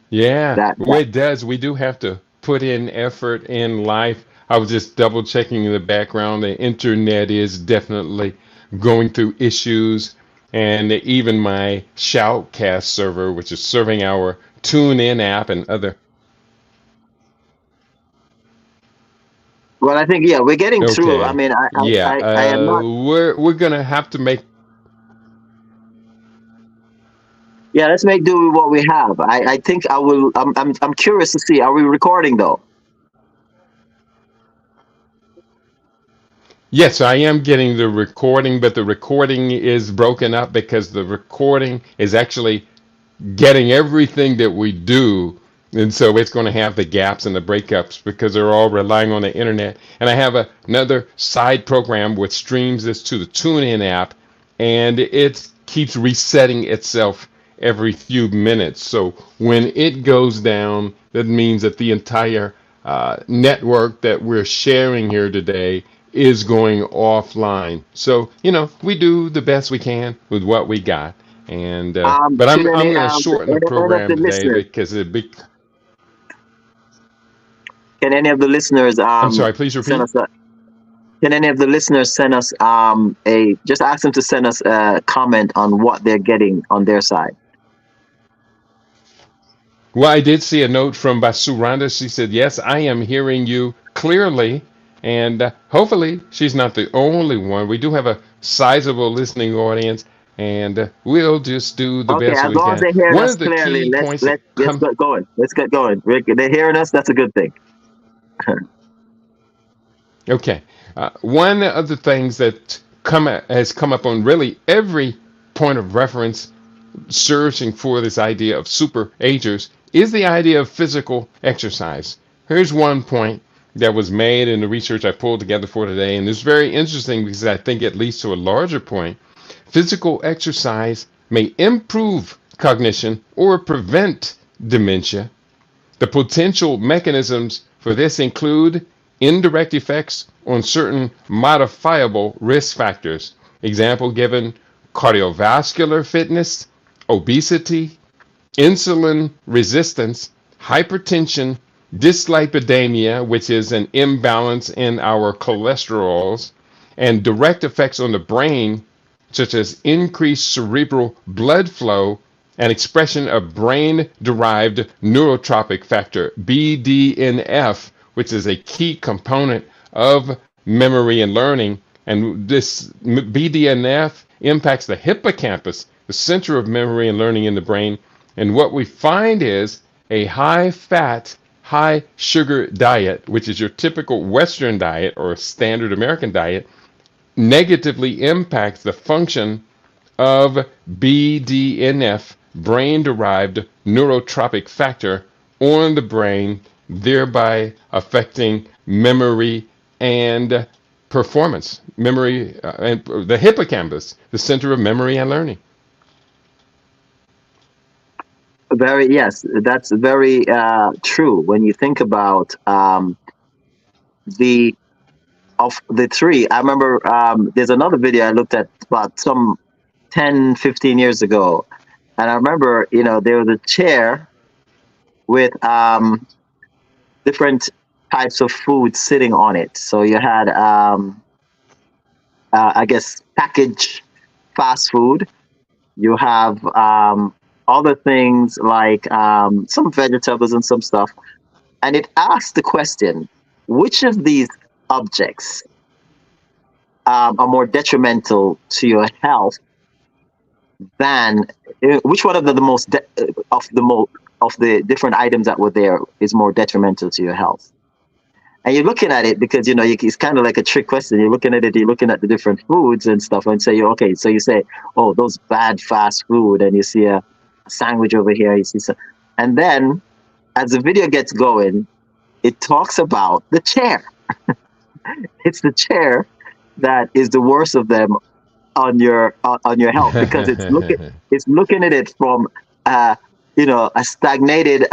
yeah. Well, it does. We do have to put in effort in life. I was just double checking in the background. The internet is definitely going through issues, and even my Shoutcast server, which is serving our TuneIn app and other. Well, I think we're getting through. I mean, I am not. We're gonna have to make. Yeah, let's make do with what we have. I think I will. I'm curious to see. Are we recording though? Yes, I am getting the recording, but the recording is broken up because the recording is actually getting everything that we do. And so it's going to have the gaps and the breakups because they're all relying on the internet. And I have another side program which streams this to the TuneIn app, and it keeps resetting itself every few minutes. So when it goes down, that means that the entire network that we're sharing here today is going offline. So, we do the best we can with what we got. And but I'm going to shorten the program today because it'd be. Can any of the listeners? I'm sorry. Please repeat. Can any of the listeners send us just ask them to send us a comment on what they're getting on their side? Well, I did see a note from Basuranda. She said, "Yes, I am hearing you clearly." And hopefully she's not the only one. We do have a sizable listening audience, and we'll just do the best we can. As long as they're hearing us clearly, let's get going. Let's get going. Rick, they're hearing us. That's a good thing. Okay. One of the things that has come up on really every point of reference searching for this idea of SuperAgers is the idea of physical exercise. Here's one point that was made in the research I pulled together for today, and it's very interesting because I think it leads to a larger point. Physical exercise may improve cognition or prevent dementia. The potential mechanisms for this include indirect effects on certain modifiable risk factors. Example given: cardiovascular fitness, obesity, insulin resistance, hypertension, dyslipidemia, which is an imbalance in our cholesterols, and direct effects on the brain, such as increased cerebral blood flow and expression of brain-derived neurotropic factor, BDNF, which is a key component of memory and learning. And this BDNF impacts the hippocampus, the center of memory and learning in the brain. And what we find is a high-fat, high-sugar diet, which is your typical Western diet or standard American diet, negatively impacts the function of BDNF, brain-derived neurotropic factor, on the brain, thereby affecting memory and performance. Memory and the hippocampus, the center of memory and learning. Yes, that's very true. When you think about of the three, I remember there's another video I looked at about some 10, 15 years ago. And I remember, there was a chair with different types of food sitting on it. So you had, I guess, packaged fast food. You have other things like some vegetables and some stuff. And it asks the question, which of these objects are more detrimental to your health than which one of the most of the different items that were there is more detrimental to your health? And you're looking at it because it's kind of like a trick question. You're looking at it, you're looking at the different foods and stuff, and say, okay, so you say, oh, those bad fast food, and you see a sandwich over here, you see some, and then as the video gets going, it talks about the chair. It's the chair that is the worst of them on your health, because it's looking at it from a stagnated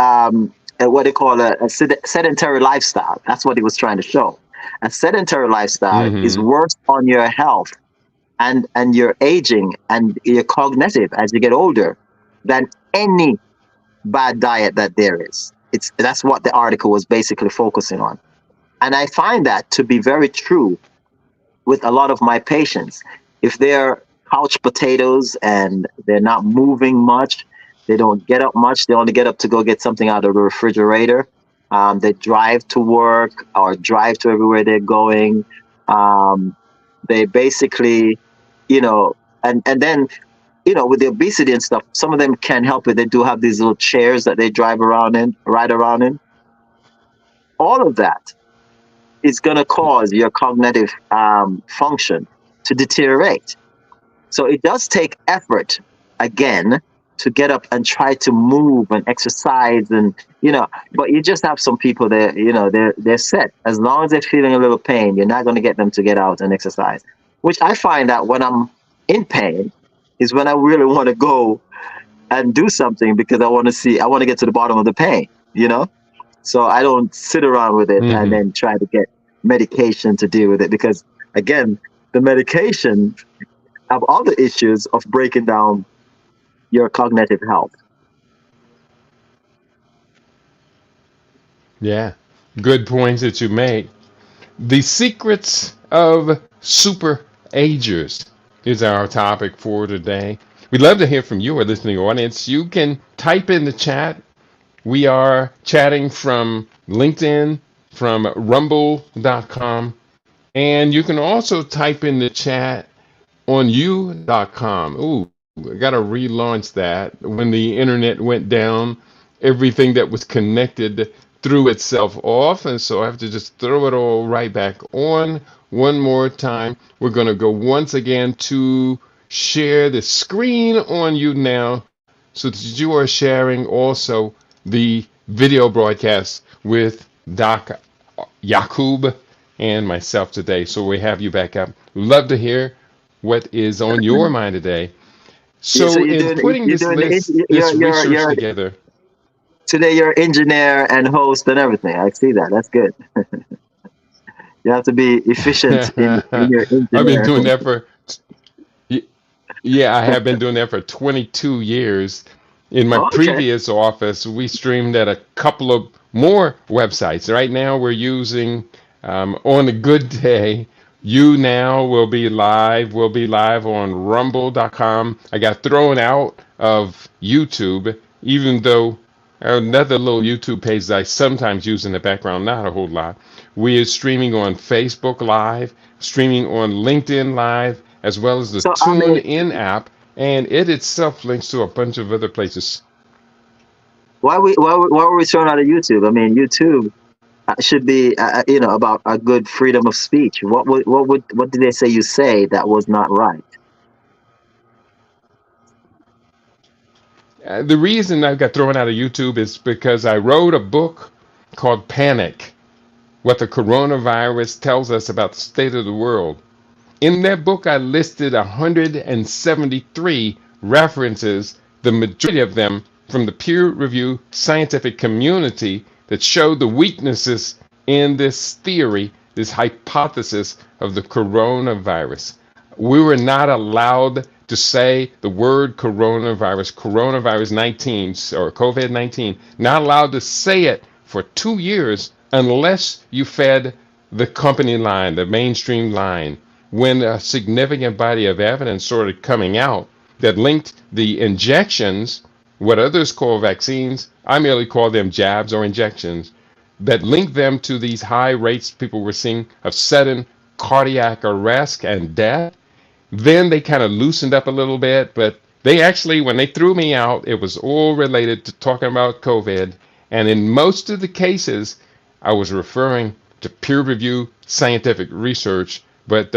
what they call a sedentary lifestyle. That's what it was trying to show. A sedentary lifestyle is worse on your health and your aging and your cognitive as you get older than any bad diet that there is. That's what the article was basically focusing on. And I find that to be very true with a lot of my patients. If they're couch potatoes and they're not moving much, they don't get up much, they only get up to go get something out of the refrigerator. They drive to work or drive to everywhere they're going. They basically, and then, with the obesity and stuff, some of them can't help it. They do have these little chairs that they ride around in. All of that is going to cause your cognitive function to deteriorate. So it does take effort, again, to get up and try to move and exercise, and but you just have some people that they're set. As long as they're feeling a little pain, you're not going to get them to get out and exercise. Which I find that when I'm in pain is when I really want to go and do something, because I want to get to the bottom of the pain, So I don't sit around with it and then try to get medication to deal with it, because again, the medication have other issues of breaking down your cognitive health. Yeah, good points that you make. The secrets of SuperAgers is our topic for today. We'd love to hear from you, our listening audience. You can type in the chat. We are chatting from LinkedIn, from rumble.com, and you can also type in the chat on you.com. Ooh, I got to relaunch that. When the internet went down, everything that was connected threw itself off, and so I have to just throw it all right back on one more time. We're going to go once again to share the screen on you now, so that you are sharing also the video broadcast with Doc Yacub and myself today. So we have you back up. Love to hear what is on your mind today. So in putting this research together. Today you're engineer and host and everything. I see that. That's good. You have to be efficient in your engineering. I've been doing that I have been doing that for 22 years. In my previous office, we streamed at a couple of more websites. Right now we're using, on a good day, You Now will be live. We'll be live on rumble.com. I got thrown out of YouTube, even though another little YouTube page that I sometimes use in the background, not a whole lot. We are streaming on Facebook Live, streaming on LinkedIn Live, as well as the TuneIn app, and it itself links to a bunch of other places. Why were we thrown out of YouTube? I mean, YouTube should be, about a good freedom of speech. What did they say you say that was not right? The reason I got thrown out of YouTube is because I wrote a book called Panic: What the Coronavirus Tells Us About the State of the World. In that book, I listed 173 references, the majority of them from the peer-reviewed scientific community, that showed the weaknesses in this theory, this hypothesis of the coronavirus. We were not allowed to say the word coronavirus 19, or COVID-19, not allowed to say it for 2 years unless you fed the company line, the mainstream line. when a significant body of evidence started coming out that linked the injections, what others call vaccines, I merely call them jabs or injections, that linked them to these high rates people were seeing of sudden cardiac arrest and death. Then they kind of loosened up a little bit, but they actually, when they threw me out, it was all related to talking about COVID. And in most of the cases, I was referring to peer review scientific research, but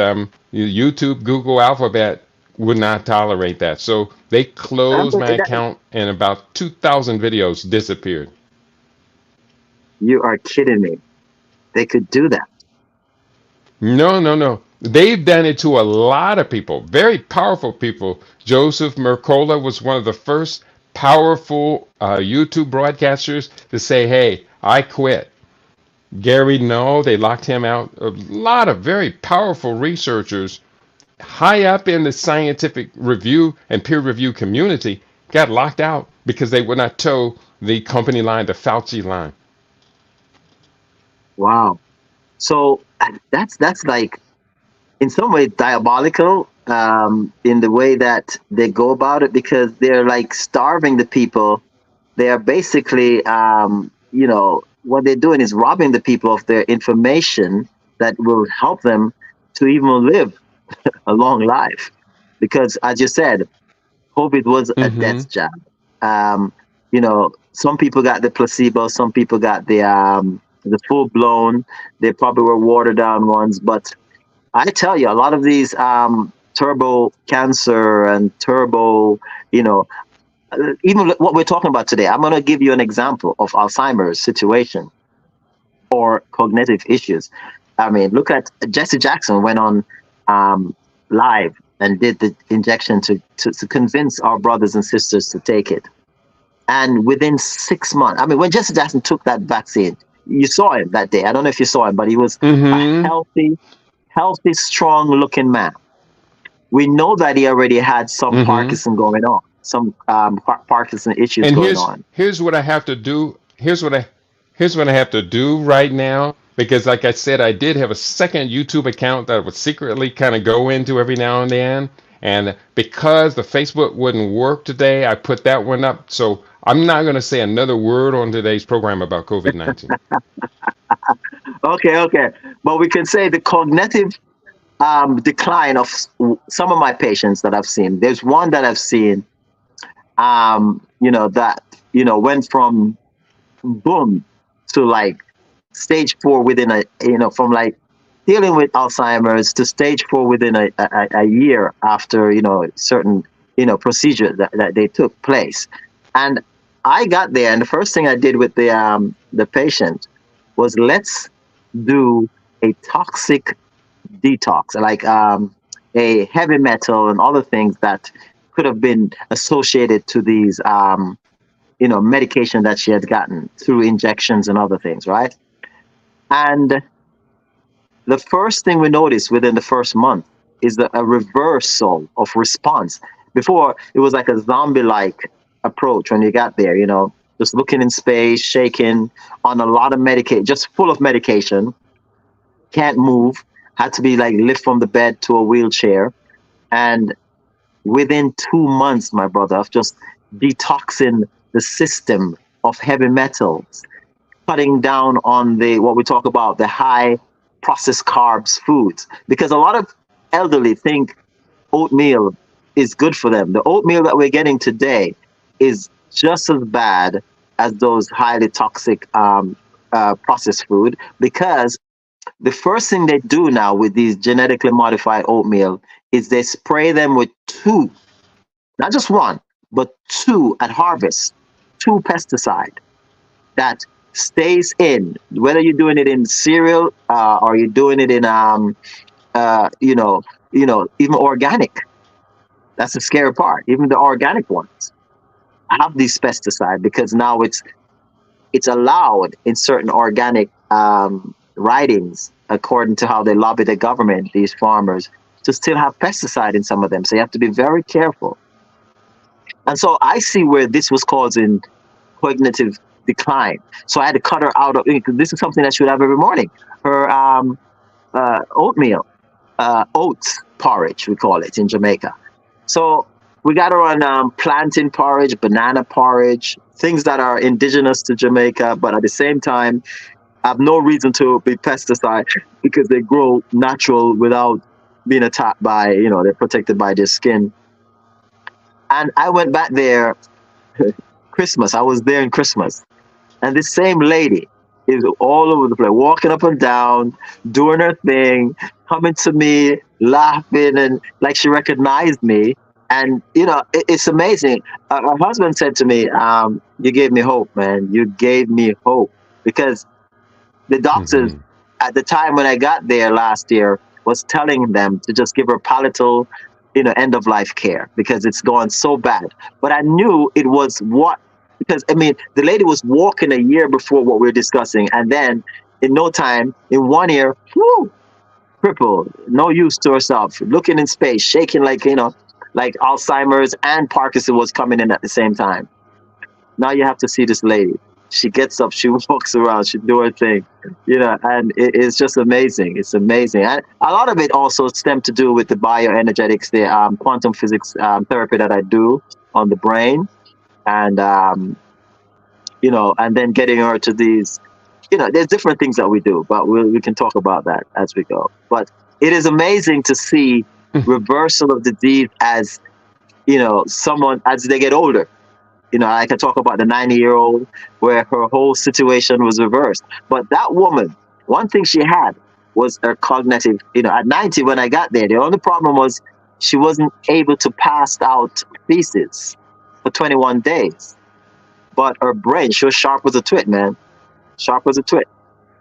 YouTube, Google, Alphabet would not tolerate that. So they closed my account and about 2,000 videos disappeared. You are kidding me. They could do that. No. They've done it to a lot of people, very powerful people. Joseph Mercola was one of the first powerful YouTube broadcasters to say, hey, I quit. Gary Null, they locked him out. A lot of very powerful researchers high up in the scientific review and peer review community got locked out because they would not toe the company line, the Fauci line. Wow. So that's like, in some way, diabolical in the way that they go about it, because they're like starving the people. They are basically, what they're doing is robbing the people of their information that will help them to even live a long life. Because, as you said, COVID was a death jab. Some people got the placebo, some people got the full blown. They probably were watered down ones. But I tell you, a lot of these turbo cancer and turbo, even what we're talking about today, I'm going to give you an example of Alzheimer's situation or cognitive issues. I mean, look at Jesse Jackson went on live and did the injection to convince our brothers and sisters to take it. And within 6 months, I mean, when Jesse Jackson took that vaccine, you saw him that day. I don't know if you saw him, but he was a healthy, strong-looking man. We know that he already had some Parkinson going on, some Parkinson issues and going on. Here's what I have to do. Here's what I have to do right now, because, like I said, I did have a second YouTube account that I would secretly kind of go into every now and then. And because the Facebook wouldn't work today, I put that one up. So I'm not going to say another word on today's program about COVID-19. Okay. But we can say the cognitive decline of some of my patients that I've seen. There's one that I've seen, went from boom to like stage 4 within from like dealing with Alzheimer's to stage 4 within a year after, certain, procedure that they took place. And I got there, and the first thing I did with the patient was, let's do a toxic detox, like a heavy metal and other things that could have been associated to these, medication that she had gotten through injections and other things, right? And the first thing we noticed within the first month is a reversal of response. Before, it was like a zombie-like approach when you got there, just looking in space, shaking, on a lot of medication, just full of medication, can't move, had to be like lift from the bed to a wheelchair. And within 2 months, my brother, of just detoxing the system of heavy metals, cutting down on what we talk about, the high processed carbs foods, because a lot of elderly think oatmeal is good for them. The oatmeal that we're getting today is just as bad as those highly toxic processed food, because the first thing they do now with these genetically modified oatmeal is they spray them with 2, not just 1, but 2 at harvest, 2 pesticide that stays in, whether you're doing it in cereal or you're doing it in even organic. That's the scary part. Even the organic ones have these pesticides, because now it's allowed in certain organic writings, according to how they lobby the government, these farmers, to still have pesticide in some of them. So you have to be very careful. And so I see where this was causing cognitive decline. So I had to cut her out of, this is something that she would have every morning, her oatmeal. oats porridge, we call it in Jamaica. So we got her on plantain porridge, banana porridge, things that are indigenous to Jamaica, but at the same time have no reason to be pesticide because they grow natural without being attacked by, they're protected by their skin. And I went back there Christmas. I was there in Christmas. And this same lady is all over the place, walking up and down, doing her thing, coming to me, laughing, and like she recognized me. And, it's amazing. Her husband said to me, you gave me hope, man. You gave me hope. Because the doctors at the time when I got there last year was telling them to just give her palatal, end of life care because it's gone so bad. But I knew it was because the lady was walking a year before what we're discussing, and then in no time, in 1 year, crippled, no use to herself, looking in space, shaking like Alzheimer's and Parkinson was coming in at the same time. Now you have to see this lady. She gets up, she walks around, she do her thing, and it's just amazing. It's amazing. And a lot of it also stems to do with the bioenergetics, the quantum physics therapy that I do on the brain. And, and then getting her to these, there's different things that we do, but we can talk about that as we go. But it is amazing to see reversal of disease as, someone, as they get older. I can talk about the 90-year-old where her whole situation was reversed. But that woman, one thing she had was her cognitive, at 90 when I got there, the only problem was she wasn't able to pass out feces for 21 days. But her brain, she was sharp as a twit, man. Sharp as a twit.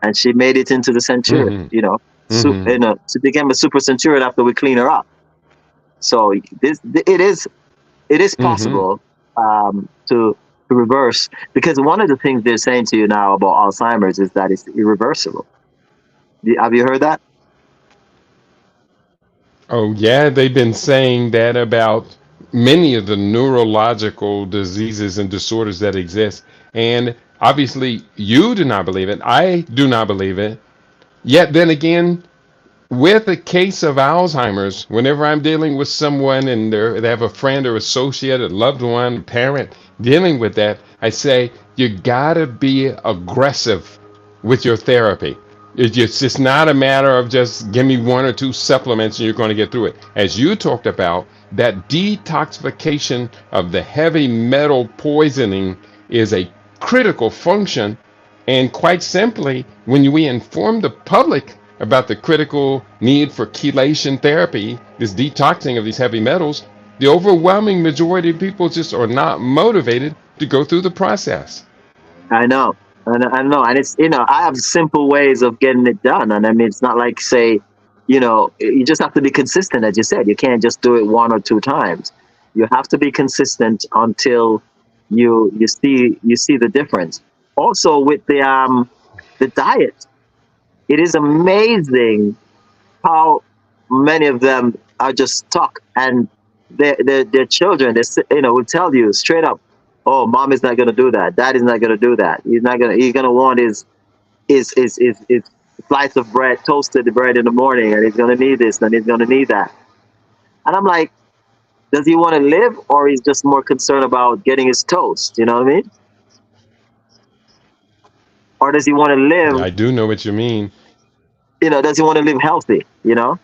And she made it into the centurion, she became a super centurion after we clean her up. So it is possible to reverse, because one of the things they're saying to you now about Alzheimer's is that it's irreversible. Have you heard that? Oh, yeah, they've been saying that about many of the neurological diseases and disorders that exist. And obviously, you do not believe it. I do not believe it. Yet then again, with a case of Alzheimer's, whenever I'm dealing with someone and they have a friend or associate, a loved one, parent dealing with that, I say, you gotta be aggressive with your therapy. It's just not a matter of just give me 1 or 2 supplements and you're going to get through it. As you talked about, that detoxification of the heavy metal poisoning is a critical function. And quite simply, when we inform the public about the critical need for chelation therapy, this detoxing of these heavy metals, the overwhelming majority of people just are not motivated to go through the process. I know. And it's, I have simple ways of getting it done. And it's not like, say, you just have to be consistent, as you said. You can't just do it 1 or 2 times. You have to be consistent until you see the difference. Also with the diet, it is amazing how many of them are just stuck, and their children, will tell you straight up, oh, mom is not going to do that, dad is not going to do that, he's going to want his slice of bread, toasted bread in the morning, and he's going to need this and he's going to need that. And I'm like, does he want to live, or he's just more concerned about getting his toast? You know what I mean? Or does he want to live? I do know what you mean. Does he want to live healthy? I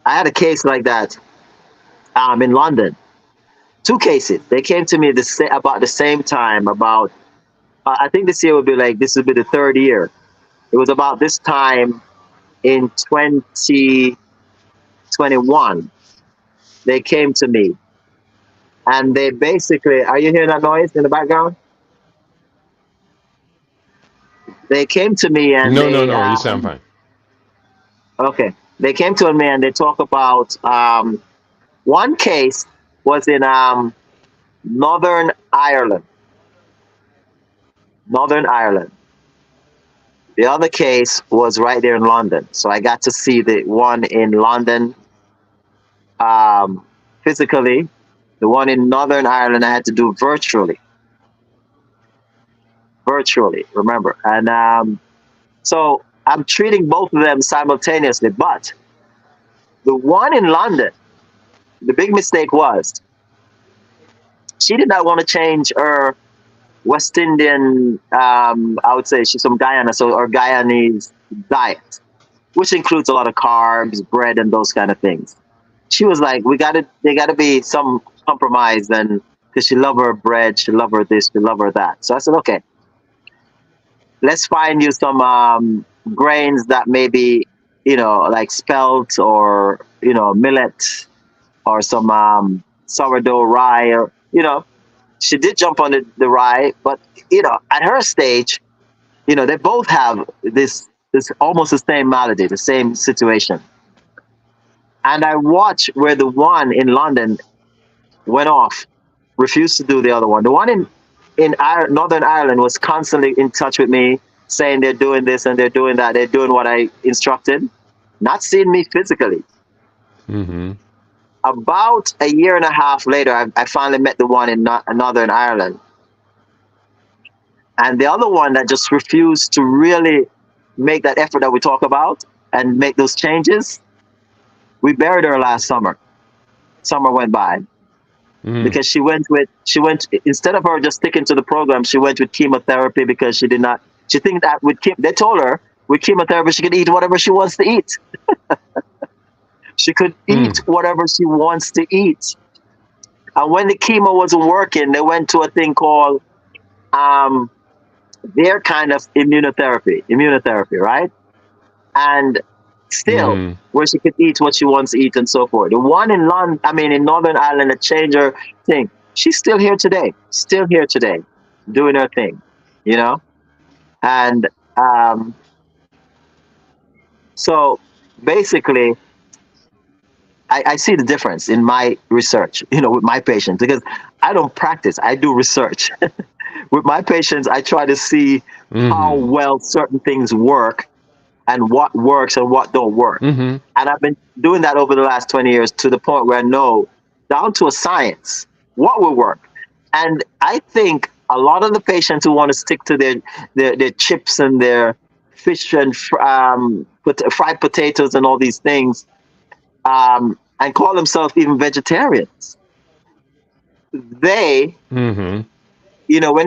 had a case like that in London. 2 cases. They came to me about the same time. About I think this would be the 3rd year. It was about this time in 2021. They came to me, and they basically, are you hearing that noise in the background? They came to me and No, you sound fine. Okay. They came to me and they talk about one case was in Northern Ireland. The other case was right there in London. So I got to see the one in London physically. The one in Northern Ireland I had to do virtually, remember. And so I'm treating both of them simultaneously, but The one in London, the big mistake was she did not want to change her West Indian, I would say she's from Guyana, so or Guyanese diet, which includes a lot of carbs, bread, and those kind of things. She was like, there gotta be some compromise, and because she love her bread, she love her this, she love her that. So I said, okay, let's find you some grains that maybe, like spelt or, millet or some sourdough rye or, she did jump on the rye, but, at her stage, they both have this almost the same malady, the same situation. And I watched where the one in London went off, refused to do the other one. The one in Northern Ireland was constantly in touch with me, saying they're doing this and they're doing that. They're doing what I instructed, not seeing me physically. Mm-hmm. About a year and a half later, I finally met the one in Northern Ireland. And the other one that just refused to really make that effort that we talk about and make those changes, we buried her last summer. Summer went by. Because she went instead of her just sticking to the program, she went with chemotherapy because she think that they told her with chemotherapy she could eat whatever she wants to eat. She could eat whatever she wants to eat. And when the chemo wasn't working, they went to a thing called their kind of immunotherapy, right? And still, where she could eat what she wants to eat and so forth. The one in Northern Ireland that changed her thing, she's still here today, doing her thing, And so basically, I see the difference in my research, with my patients, because I don't practice, I do research. With my patients, I try to see how well certain things work and what works and what don't work. And I've been doing that over the last 20 years to the point where I know down to a science what will work. And I think a lot of the patients who want to stick to their chips and their fish and fried potatoes and all these things, and call themselves even vegetarians, they, when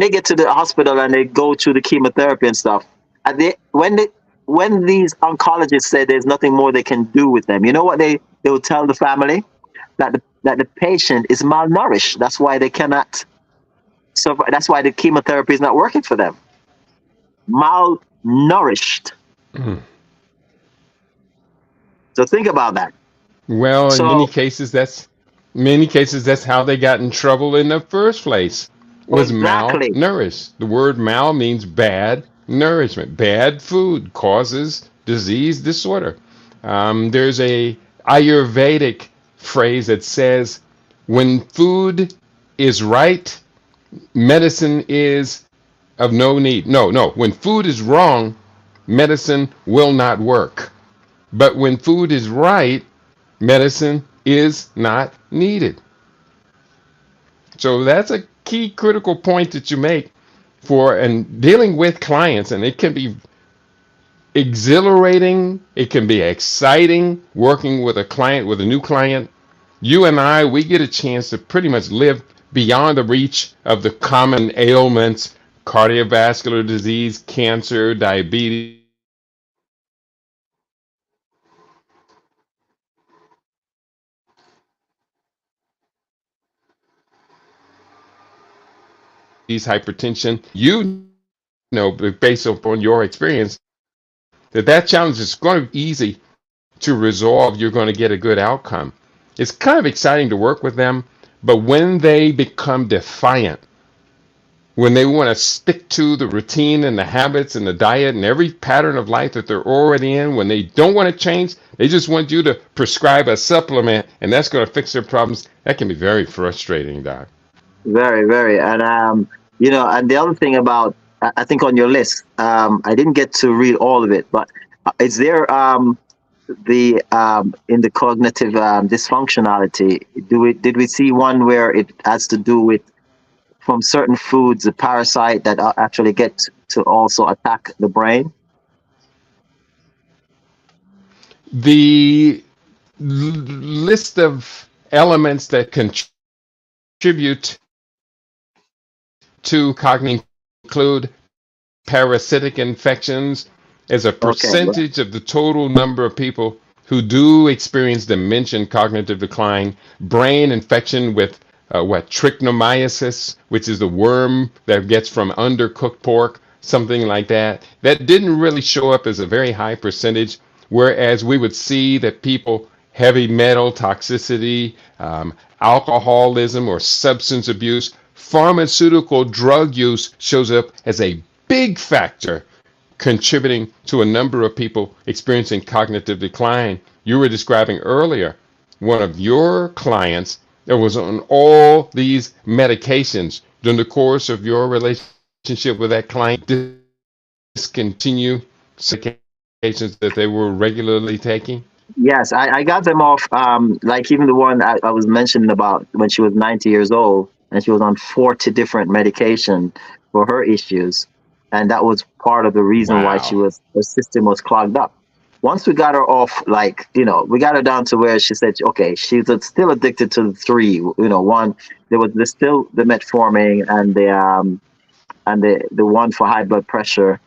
they get to the hospital and they go through the chemotherapy and stuff, and when these oncologists say there's nothing more they can do with them, you know what they will tell the family? That the patient is malnourished. That's why they cannot survive. That's why the chemotherapy is not working for them. Malnourished. So think about that. Well, in many cases, that's how they got in trouble in the first place. Was Exactly. malnourished. The word mal means bad nourishment. Bad food causes disease, disorder. There's a Ayurvedic phrase that says, when food is right, medicine is of no need. No. When food is wrong, medicine will not work. But when food is right, medicine is not needed. So that's a key critical point that you make and dealing with clients, and it can be exhilarating, it can be exciting working with a new client. You and I, we get a chance to pretty much live beyond the reach of the common ailments, cardiovascular disease, cancer, diabetes, hypertension. Based upon your experience, that challenge is going to be easy to resolve. You're going to get a good outcome. It's kind of exciting to work with them, but when they become defiant, when they want to stick to the routine and the habits and the diet and every pattern of life that they're already in, when they don't want to change, they just want you to prescribe a supplement and that's going to fix their problems, that can be very frustrating, Doc. Very, very. And, and the other thing about, I think on your list, I didn't get to read all of it, but is there in the cognitive dysfunctionality, did we see one where it has to do with from certain foods, a parasite that actually get to also attack the brain? list of elements that contribute to cognition include parasitic infections as a Okay. percentage of the total number of people who do experience dementia and cognitive decline, brain infection with trichomoniasis, which is the worm that gets from undercooked pork, something like that. That didn't really show up as a very high percentage, whereas we would see that people heavy metal toxicity, alcoholism or substance abuse, pharmaceutical drug use shows up as a big factor contributing to a number of people experiencing cognitive decline. You were describing earlier one of your clients that was on all these medications during the course of your relationship with that client. Discontinue medications that they were regularly taking. Yes, I got them off. Like even the one I was mentioning about when she was 90 years old and she was on 40 different medication for her issues. And that was part of the reason why Wow. her system was clogged up. Once we got her off, we got her down to where she said, okay, she's still addicted to the three. One, there's still the metformin and the one for high blood pressure.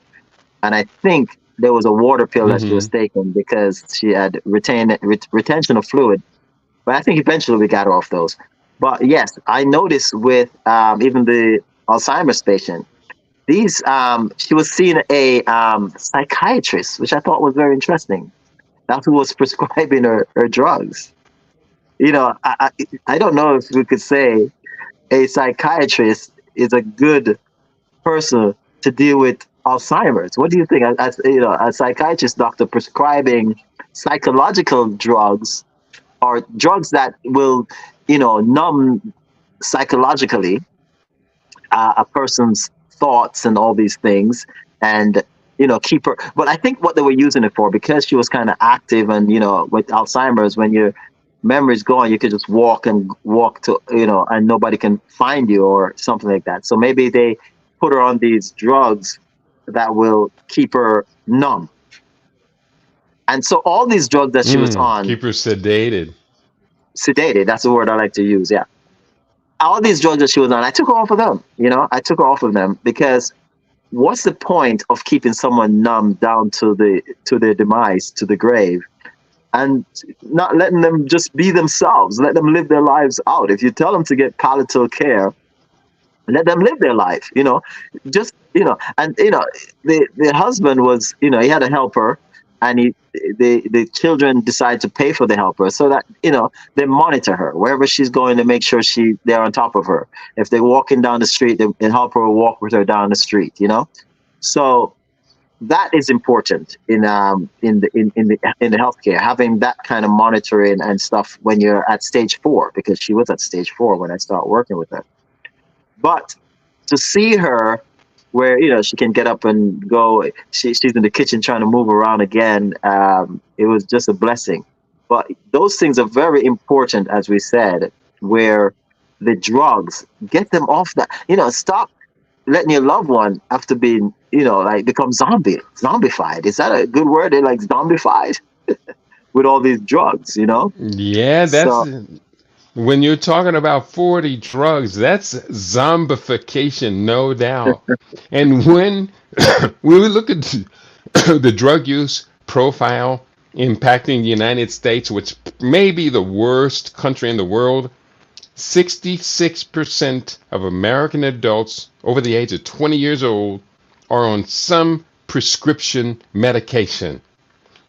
And I think there was a water pill that she was Mm-hmm. taking because she had retention of fluid. But I think eventually we got her off those. But yes, I noticed with even the Alzheimer's patient, she was seeing a psychiatrist, which I thought was very interesting. That's who was prescribing her drugs. I don't know if we could say a psychiatrist is a good person to deal with Alzheimer's. What do you think? As a psychiatrist doctor prescribing psychological drugs or drugs that will, numb psychologically a person's thoughts and all these things, and keep her. But I think what they were using it for, because she was kind of active, and with Alzheimer's, when your memory's gone, you could just walk to and nobody can find you or something like that. So maybe they put her on these drugs that will keep her numb. And so all these drugs that she was on, Keep her sedated. sedated, that's the word I like to use, yeah. All these drugs that she was on, I took her off of them. I took her off of them because what's the point of keeping someone numb down to their demise, to the grave, and not letting them just be themselves, let them live their lives out? If you tell them to get palliative care, let them live their life, just, and, the husband was, he had a helper, and the children decide to pay for the helper so that, they monitor her wherever she's going to make sure they're on top of her. If they're walking down the street, the helper will walk with her down the street, So that is important in the healthcare, having that kind of monitoring and stuff when you're at stage 4, because she was at stage 4 when I started working with her. But to see her where, she can get up and go, she's in the kitchen trying to move around again, it was just a blessing. But those things are very important, as we said, where the drugs, get them off that, stop letting your loved one after being, become zombified. Is that a good word? They're like zombified with all these drugs, Yeah, that's So when you're talking about 40 drugs, that's zombification, no doubt. And when we look at the drug use profile impacting the United States, which may be the worst country in the world, 66% of American adults over the age of 20 years old are on some prescription medication.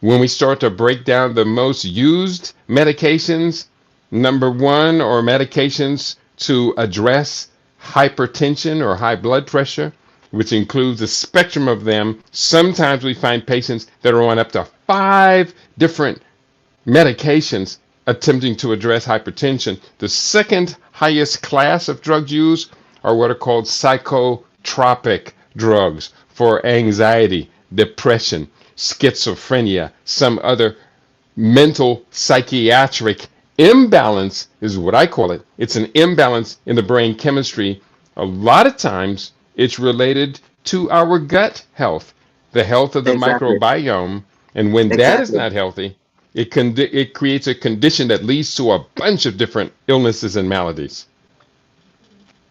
When we start to break down the most used medications, number one are medications to address hypertension or high blood pressure, which includes a spectrum of them. Sometimes we find patients that are on up to 5 different medications attempting to address hypertension. The second highest class of drug use are what are called psychotropic drugs for anxiety, depression, schizophrenia, some other mental psychiatric imbalance is what I call it. It's an imbalance in the brain chemistry. A lot of times it's related to our gut health, the health of the exactly, microbiome. And when that is exactly. not healthy, it creates a condition that leads to a bunch of different illnesses and maladies.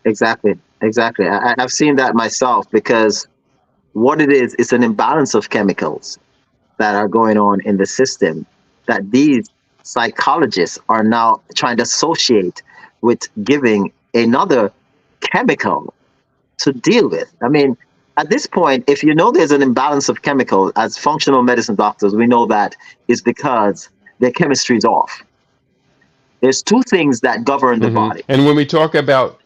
Exactly. I've seen that myself, because what it is, it's an imbalance of chemicals that are going on in the system that these psychologists are now trying to associate with giving another chemical to deal with. I mean, at this point, if you know there's an imbalance of chemical, as functional medicine doctors, we know that is because their chemistry is off. There's two things that govern the body. And when we talk about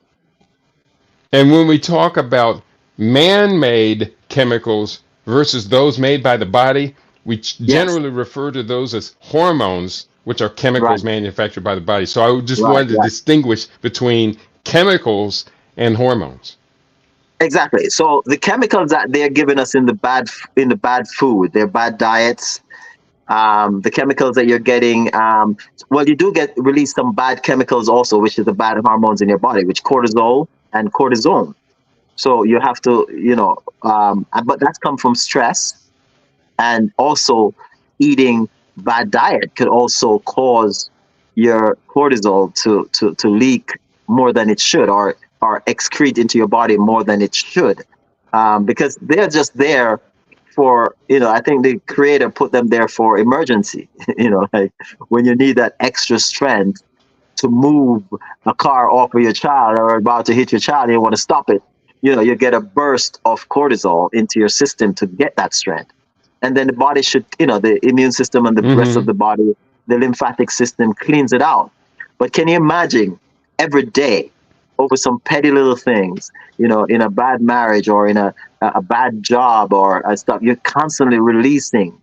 man-made chemicals versus those made by the body, we generally refer to those as hormones, which are chemicals manufactured by the body. So I just wanted to distinguish between chemicals and hormones. Exactly. So the chemicals that they're giving us in the bad food, their bad diets, the chemicals that you're getting, well, you do get release some bad chemicals also, which is the bad hormones in your body, which cortisol and cortisone. So you have to, but that's come from stress, and also eating bad diet could also cause your cortisol to leak more than it should, or excrete into your body more than it should, because they're just there for, I think the creator put them there for emergency, like when you need that extra strength to move a car off of your child or about to hit your child and you want to stop it, you get a burst of cortisol into your system to get that strength. And then the body should, the immune system and the rest of the body, the lymphatic system cleans it out. But can you imagine every day over some petty little things, in a bad marriage or in a bad job or stuff, you're constantly releasing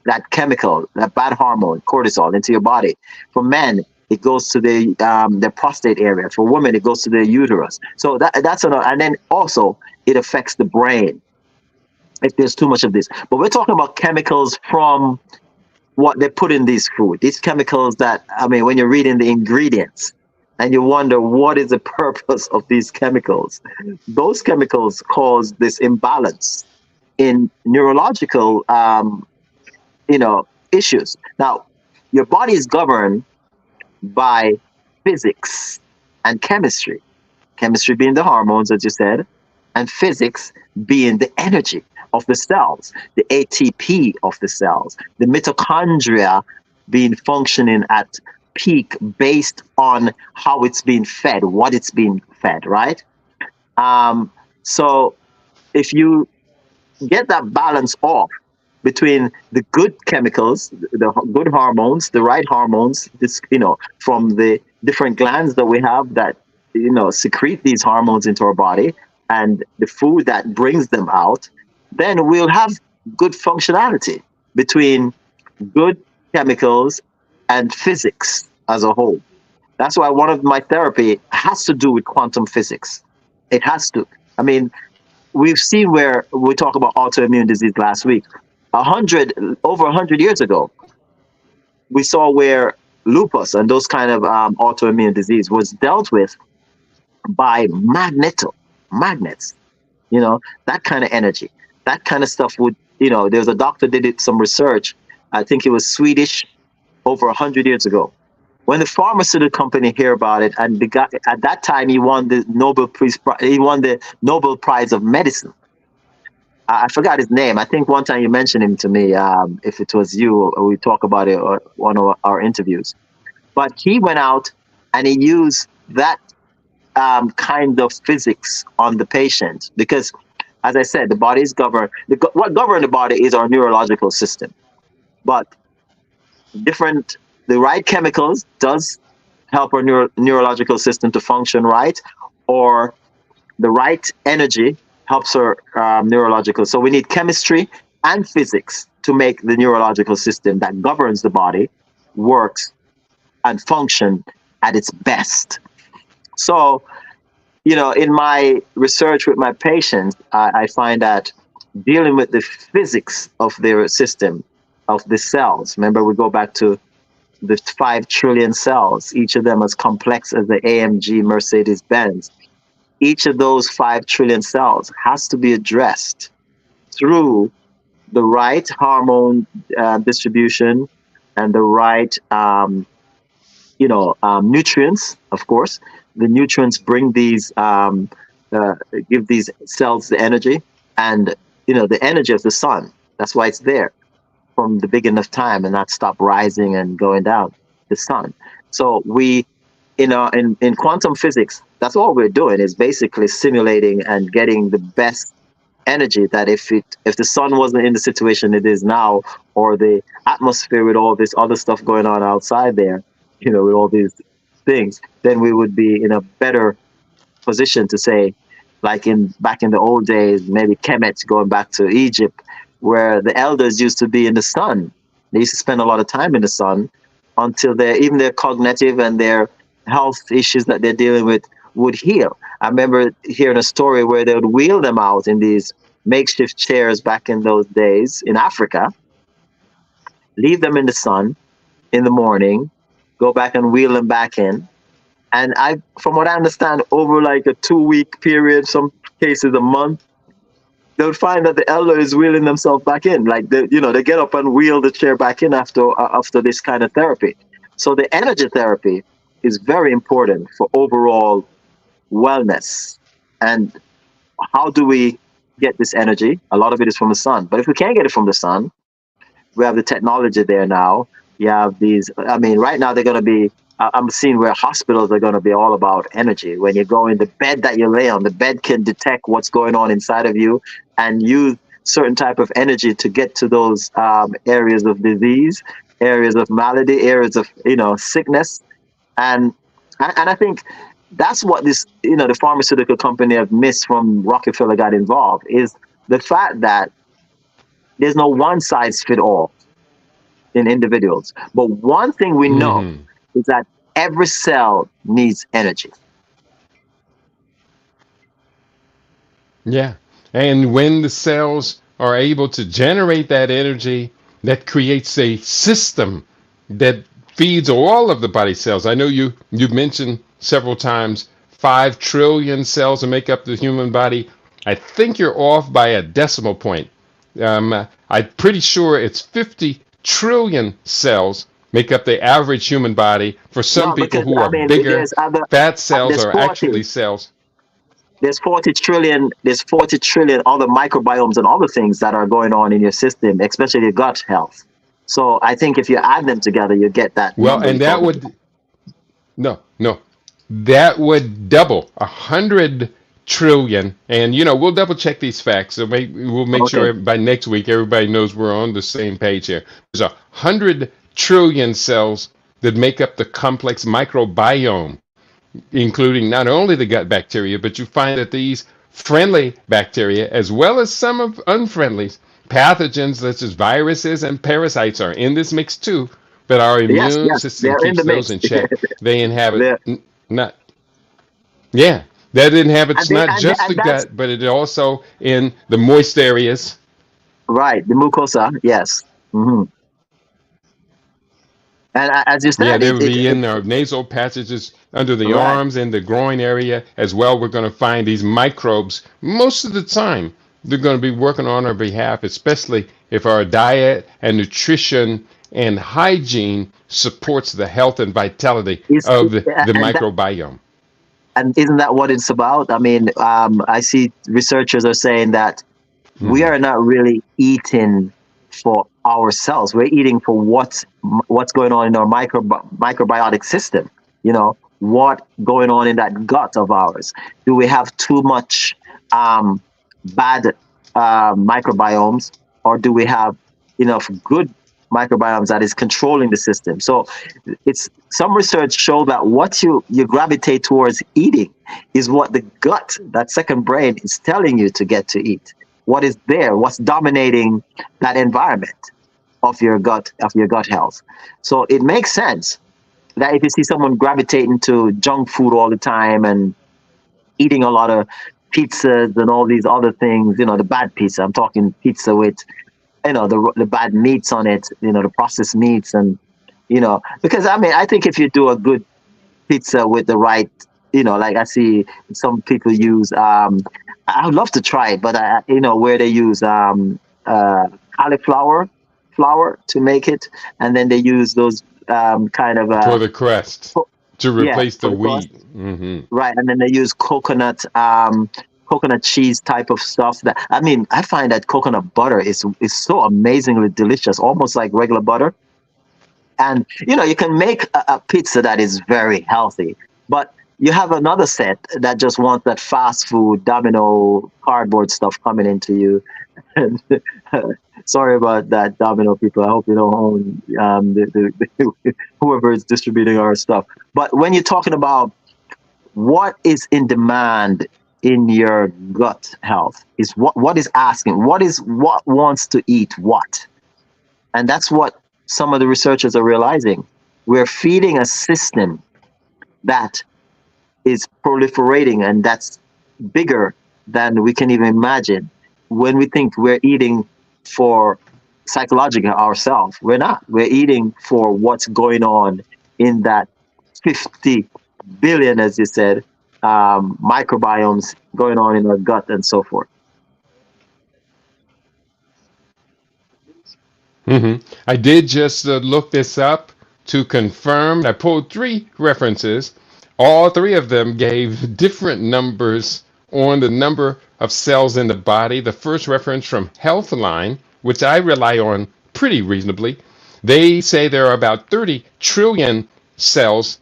that chemical, that bad hormone, cortisol, into your body. For men, it goes to the prostate area. For women, it goes to the uterus. So that's another. And then also it affects the brain if there's too much of this. But we're talking about chemicals from what they put in these food. These chemicals that, when you're reading the ingredients and you wonder what is the purpose of these chemicals, those chemicals cause this imbalance in neurological, issues. Now, your body is governed by physics and chemistry. Chemistry being the hormones, as you said, and physics being the energy of the cells, the ATP of the cells, the mitochondria being functioning at peak based on how it's being fed, what it's being fed, right? So if you get that balance off between the good chemicals, the good hormones, the right hormones, from the different glands that we have that, secrete these hormones into our body, and the food that brings them out, then we'll have good functionality between good chemicals and physics as a whole. That's why one of my therapy has to do with quantum physics. It has to. We've seen where we talk about autoimmune disease last week. Over 100 years ago, we saw where lupus and those kind of autoimmune disease was dealt with by magnets, that kind of energy, that kind of stuff would, there was a doctor did some research, I think it was Swedish, over 100 years ago. When the pharmaceutical company hear about it, and the guy, at that time he won the Nobel Prize of Medicine. I forgot his name. I think one time you mentioned him to me. If it was you, we talk about it on one of our interviews. But he went out and he used that kind of physics on the patient, because, as I said, the body is governed. What governs the body is our neurological system. But the right chemicals does help our neurological system to function right, or the right energy helps our neurological. So we need chemistry and physics to make the neurological system that governs the body works and function at its best. So, in my research with my patients, I find that dealing with the physics of their system, of the cells, remember we go back to the 5 trillion cells, each of them as complex as the AMG Mercedes-Benz. Each of those 5 trillion cells has to be addressed through the right hormone distribution, and the right, nutrients. Of course, the nutrients bring these, give these cells the energy, and the energy of the sun. That's why it's there from the beginning of time and not stop rising and going down. The sun. So we, in quantum physics, that's all we're doing is basically simulating and getting the best energy that if the sun wasn't in the situation it is now, or the atmosphere with all this other stuff going on outside there, with all these things, then we would be in a better position to say, like back in the old days, maybe Kemet, going back to Egypt, where the elders used to be in the sun. They used to spend a lot of time in the sun until even their cognitive and their health issues that they're dealing with would heal. I remember hearing a story where they would wheel them out in these makeshift chairs back in those days in Africa, leave them in the sun in the morning, go back and wheel them back in. And from what I understand, over like a 2-week period, some cases a month, they would find that the elder is wheeling themselves back in. Like they get up and wheel the chair back in after this kind of therapy. So the energy therapy is very important for overall wellness. And how do we get this energy? A lot of it is from the sun. But if we can't get it from the sun, we have the technology there now. You have these, right now they're going to be, I'm seeing where hospitals are going to be all about energy. When you go in the bed that you lay on, the bed can detect what's going on inside of you and use certain type of energy to get to those areas of disease, areas of malady, areas of sickness. And I think that's what this, the pharmaceutical company have missed from Rockefeller got involved, is the fact that there's no one size fit all in individuals. But one thing we know is that every cell needs energy. Yeah. And when the cells are able to generate that energy, that creates a system that feeds all of the body cells. I know you've mentioned several times 5 trillion cells that make up the human body. I think you're off by a decimal point. I'm pretty sure it's 50 trillion cells make up the average human body. For some people who are bigger, fat cells are actually cells. There's 40 trillion other microbiomes and other things that are going on in your system, especially your gut health. So I think if you add them together, you get that. Well, and that would that would double 100 trillion. And we'll double check these facts. So we'll make sure by next week everybody knows we're on the same page here. There's 100 trillion cells that make up the complex microbiome, including not only the gut bacteria, but you find that these friendly bacteria, as well as some of unfriendly pathogens such as viruses and parasites, are in this mix too. But our immune system keeps those in check. They inhabit that inhabits not just the gut, but it also in the moist areas. Right, the mucosa, yes. Mm-hmm. And as you said, they will be in our nasal passages, under the arms, in the groin area as well. We're going to find these microbes. Most of the time, they're going to be working on our behalf, especially if our diet and nutrition and hygiene supports the health and vitality of the microbiome. And isn't that what it's about? I see researchers are saying that we are not really eating for ourselves. We're eating for what's going on in our microbiotic system. What going on in that gut of ours? Do we have too much bad microbiomes, or do we have enough good microbiomes that is controlling the system? So it's some research show that what you gravitate towards eating is what the gut, that second brain, is telling you to get to eat. What is there? What's dominating that environment of your gut health? So it makes sense that if you see someone gravitating to junk food all the time and eating a lot of pizzas and all these other things, the bad pizza, I'm talking pizza with, the bad meats on it, the processed meats, and, because I think if you do a good pizza with the right, like I see some people use, I would love to try it, but where they use cauliflower flour to make it, and then they use those kind of For the crust to yeah, replace for the the crust. wheat. Hmm. Right, and then they use coconut cheese type of stuff. That I mean, I find that coconut butter is so amazingly delicious, almost like regular butter. And you can make a pizza that is very healthy, but you have another set that just wants that fast food Domino cardboard stuff coming into you. And sorry about that, Domino people. I hope you don't own whoever is distributing our stuff. But when you're talking about what is in demand in your gut health, is what is asking, what wants to eat what, and that's what some of the researchers are realizing. We're feeding a system that is proliferating, and that's bigger than we can even imagine. When we think we're eating for psychological ourselves, we're not. We're eating for what's going on in that 50 billion, as you said, microbiomes going on in our gut and so forth. I did just look this up to confirm. I pulled 3 references. All 3 of them gave different numbers on the number of cells in the body. The first reference from Healthline, which I rely on pretty reasonably, they say there are about 30 trillion cells,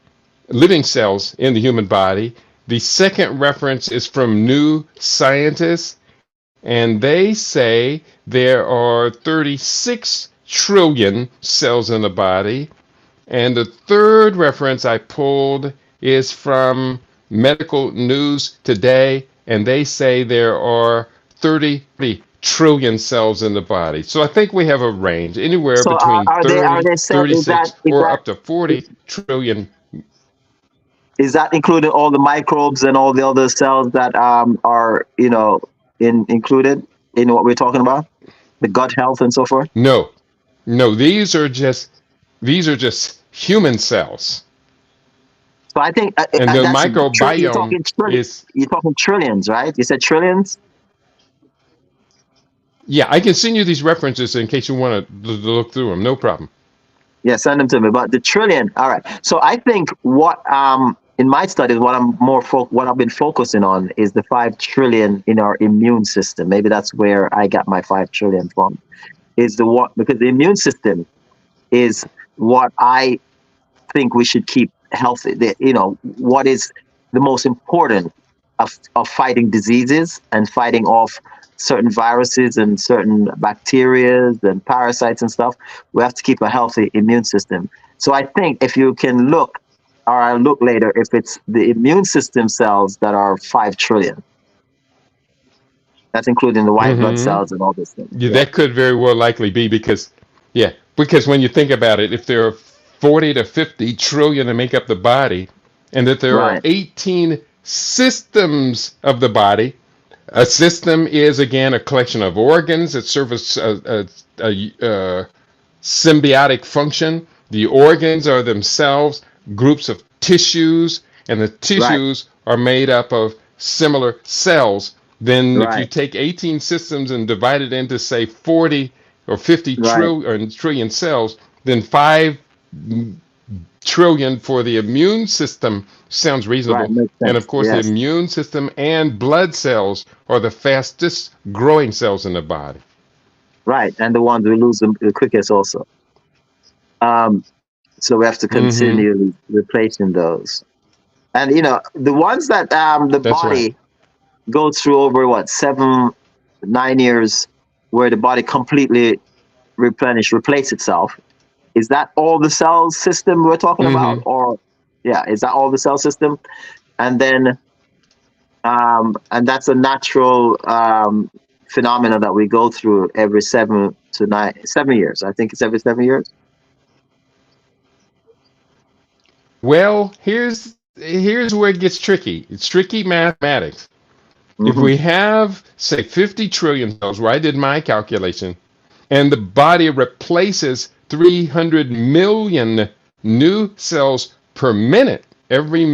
living cells in the human body. The second reference is from New Scientist, and they say there are 36 trillion cells in the body. And the third reference I pulled is from Medical News Today, and they say there are 30 trillion cells in the body. So I think we have a range anywhere So between are 30, they saying, 36, or up to 40 trillion. is that including all the microbes and all the other cells that are included in what we're talking about, the gut health and so forth? No, these are just human cells. So I think And the that's microbiome you're talking trillions, right? You said trillions. Yeah, I can send you these references in case you want to look through them. No problem. Yeah, send them to me. But the trillion, all right. So I think what in my studies, what I've been focusing on is the 5 trillion in our immune system. Maybe that's where I got my 5 trillion from. Because the immune system is what I think we should keep healthy. What is the most important of fighting diseases and fighting off certain viruses and certain bacteria and parasites and stuff. We have to keep a healthy immune system. So I think if you can look, or I'll look later, if it's the immune system cells that are 5 trillion. That's including the white blood cells and all this thing. Yeah, that could very well likely be because when you think about it, if there are 40 to 50 trillion that make up the body, and that there are 18 systems of the body. A system is, again, a collection of organs that serve a symbiotic function. The organs are themselves groups of tissues, and the tissues are made up of similar cells. Then if you take 18 systems and divide it into, say, 40 or 50 trillion cells, then 5 trillion for the immune system sounds reasonable. And of course, the immune system and blood cells are the fastest growing cells in the body. Right, and the ones we lose the quickest also. So we have to continue replacing those. And the ones that the body goes through over 7-9 years, where the body completely replace itself. Is that all the cell system we're talking about? Or is that all the cell system? And then and that's a natural phenomena that we go through every 7 years. I think it's every 7 years. Well, here's where it gets tricky. It's tricky mathematics. If we have, say, 50 trillion cells, where I did my calculation, and the body replaces 300 million new cells per minute, every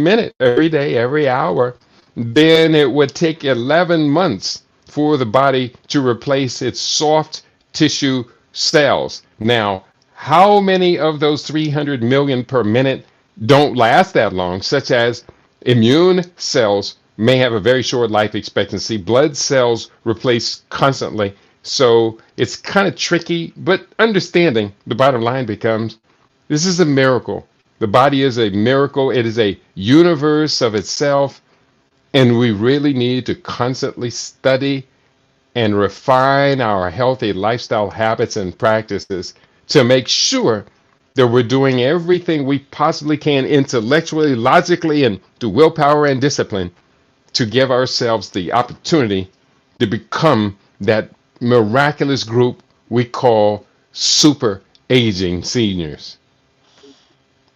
day, every hour, then it would take 11 months for the body to replace its soft tissue cells. Now, how many of those 300 million per minute don't last that long, such as immune cells may have a very short life expectancy, blood cells replace constantly. So it's kind of tricky, but understanding the bottom line becomes this is a miracle. The body is a miracle. It is a universe of itself. And we really need to constantly study and refine our healthy lifestyle habits and practices to make sure that we're doing everything we possibly can intellectually, logically, and through willpower and discipline to give ourselves the opportunity to become that miraculous group we call super aging seniors.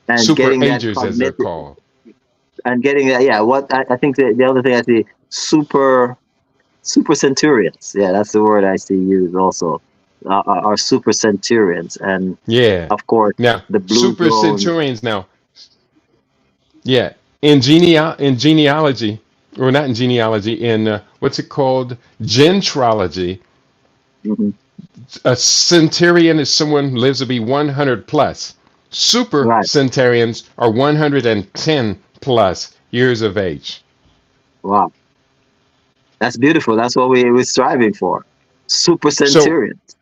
And Super getting that agers, as they're called. and getting that, yeah. What I think the other thing I see, super centurions. Yeah, that's the word I see used also. Are super centurions, and Yeah. of course Now, the blue super zone. centurions now. Yeah. In genealogy, or not in genealogy, in what's it called? Gentrology. Mhm. A centurion is someone who lives to be 100 plus. Super Right. centurions are 110 plus years of age. Wow, that's beautiful. That's what we're striving for. Super So centurions.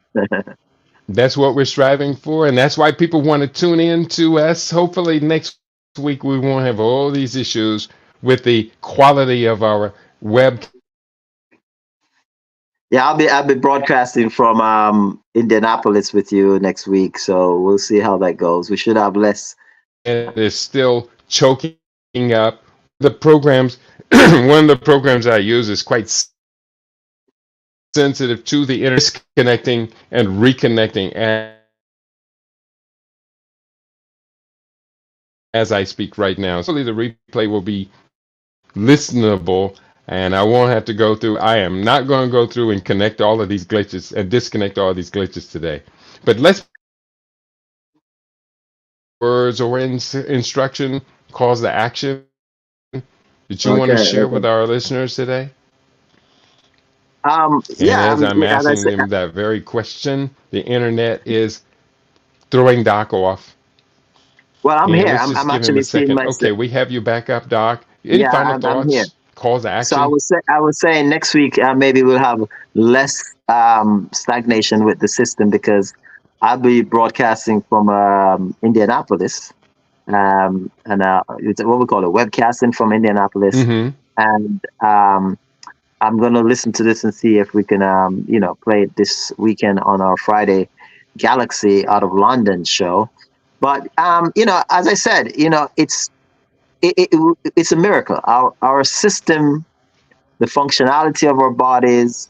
that's what we're striving for, and that's why people want to tune in to us. Hopefully, next week we won't have all these issues with the quality of our web. Yeah, I'll be broadcasting from Indianapolis with you next week, so we'll see how that goes. We should have less. And is still choking up the programs. One of the programs I use is quite sensitive to the internet, connecting and reconnecting as I speak right now. So the replay will be listenable, and I won't have to go through. I am not going to go through and connect all of these glitches and disconnect all of these glitches today. But let's words or instruction, calls to action that you want to Okay. share with our listeners today. And Yeah. as I'm As I asking said, them that very question, the internet is throwing Doc off. well, I'm And here. let's I'm just give him a actually seeing second. myself. Okay, we have you back up, Doc. Any Yeah, final I'm here. thoughts? Calls to So action? I was saying next week maybe we'll have less stagnation with the system because I'll be broadcasting from Indianapolis, and it's what we call it, webcasting from Indianapolis, Mm-hmm. and I'm gonna listen to this and see if we can play it this weekend on our Friday Galaxy out of London show. But as I said, it's a miracle. Our system, the functionality of our bodies,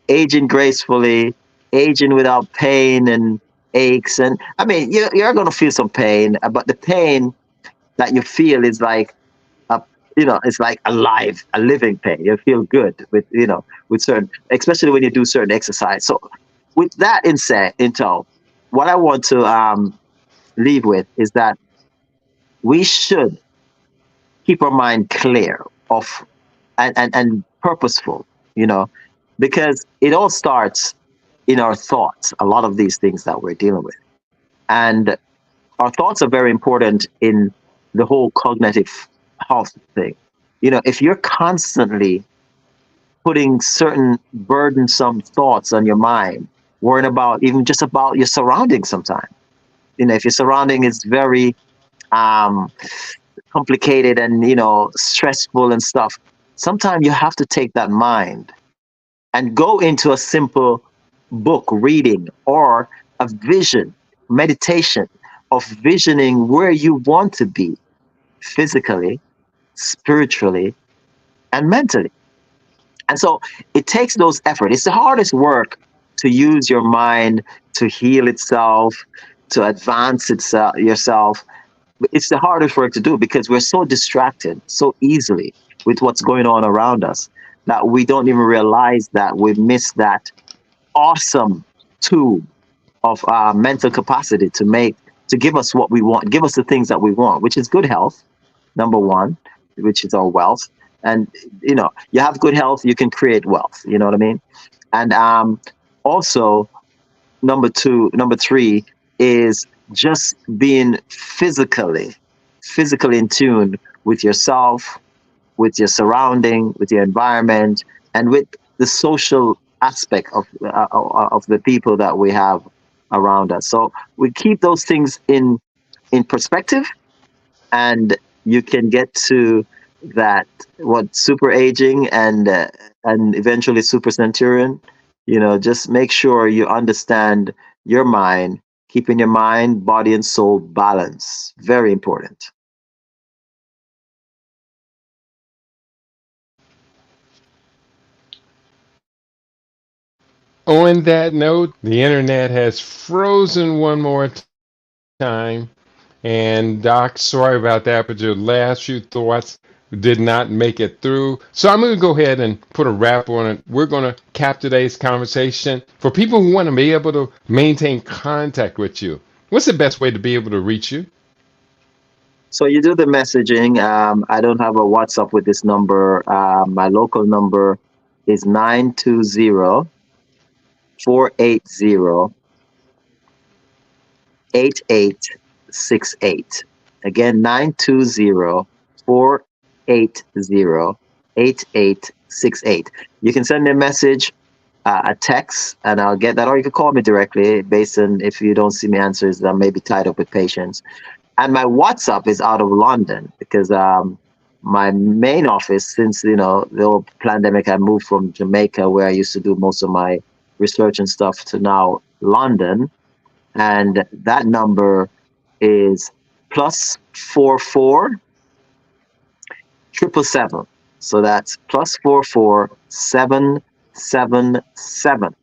aging gracefully, aging without pain and aches. And I mean, you're going to feel some pain, but the pain that you feel is like, it's like alive, a living pain. You feel good with certain, especially when you do certain exercise. So with that in tow, what I want to leave with is that we should keep our mind clear of and purposeful, because it all starts in our thoughts, a lot of these things that we're dealing with. And our thoughts are very important in the whole cognitive health thing. If you're constantly putting certain burdensome thoughts on your mind, worrying about even just about your surroundings sometimes, if your surrounding is very complicated and stressful and stuff, sometimes you have to take that mind and go into a simple book reading or a vision meditation of visioning where you want to be physically, spiritually, and mentally. And so it takes those efforts. It's the hardest work to use your mind to heal itself, to advance itself yourself. It's the hardest work to do because we're so distracted so easily with what's going on around us that we don't even realize that we miss that awesome tool of mental capacity to give us what we want, give us the things that we want, which is good health, number one, which is our wealth. And you have good health, you can create wealth. You know what I mean? And also number three is just being physically in tune with yourself, with your surrounding, with your environment, and with the social aspect of the people that we have around us. So we keep those things in perspective, and you can get to that what super aging and eventually super centurion. Just make sure you understand your mind, keeping your mind, body, and soul balance. Very important. On that note, the internet has frozen one more time. And Doc, sorry about that, but your last few thoughts did not make it through. So I'm going to go ahead and put a wrap on it. We're going to cap today's conversation. For people who want to be able to maintain contact with you, what's the best way to be able to reach you? So you do the messaging. I don't have a WhatsApp with this number. My local number is 920-480-8868. Again, 920-480-8868. You can send me a message, a text, and I'll get that. Or you can call me directly based on if you don't see me answers, I may be tied up with patients. And my WhatsApp is out of London because my main office, since the whole pandemic, I moved from Jamaica, where I used to do most of my research and stuff, to now London, and that number is +44 777. So that's +44 777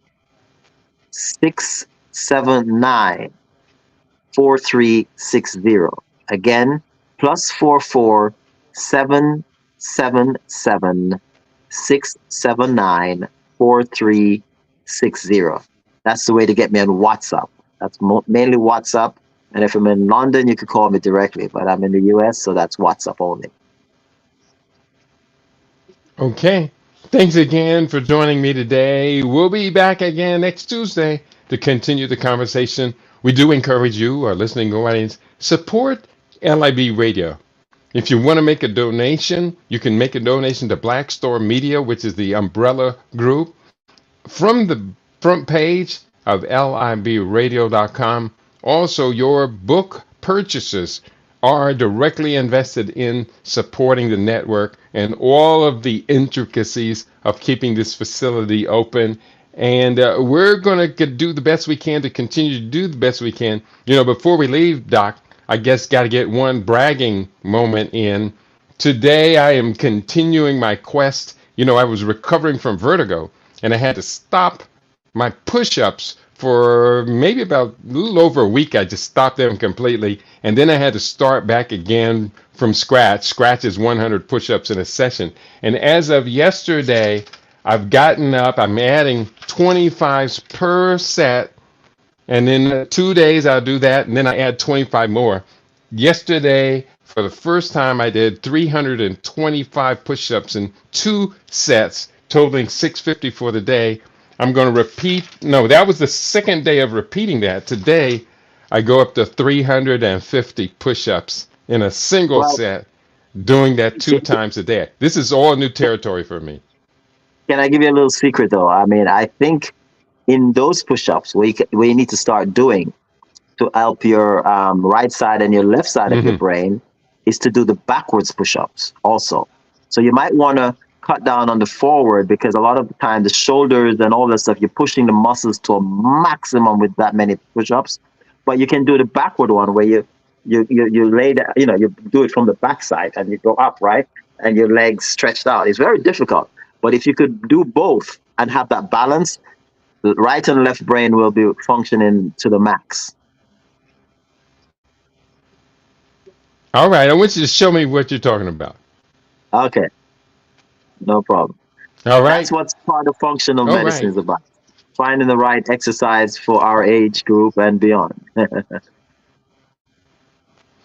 679 4360. Again, +44 777 679 4360. That's the way to get me on WhatsApp. That's mainly WhatsApp. And if I'm in London, you could call me directly, but I'm in the US, so that's WhatsApp only. Okay. Thanks again for joining me today. We'll be back again next Tuesday to continue the conversation. We do encourage you, our listening audience, support LIBRadio. If you want to make a donation, you can make a donation to Black Star Media, which is the umbrella group. From the front page of LIBRadio.com, also your book purchases are directly invested in supporting the network and all of the intricacies of keeping this facility open. And we're going to do the best we can to continue to do the best we can. Before we leave, Doc, I guess got to get one bragging moment in. Today, I am continuing my quest. I was recovering from vertigo, and I had to stop my push-ups for maybe about a little over a week. I just stopped them completely, and then I had to start back again from scratch. Scratch is 100 push-ups in a session. And as of yesterday, I've gotten up. I'm adding 25s per set, and then 2 days I'll do that, and then I add 25 more. Yesterday, for the first time, I did 325 push-ups in 2 sets, totaling 650 for the day. I'm going to repeat. No, that was the second day of repeating that. Today, I go up to 350 push-ups in a single set, doing that 2 times a day. This is all new territory for me. Can I give you a little secret, though? I mean, I think in those push-ups, we need to start doing to help your right side and your left side of your brain is to do the backwards push-ups also. So you might want to cut down on the forward, because a lot of the time the shoulders and all that stuff, you're pushing the muscles to a maximum with that many push-ups. But you can do the backward one where you lay down, you do it from the backside and you go up, right? And your legs stretched out. It's very difficult. But if you could do both and have that balance, the right and left brain will be functioning to the max. All right. I want you to show me what you're talking about. Okay. No problem. All right. That's what part of functional medicine is about. Finding the right exercise for our age group and beyond.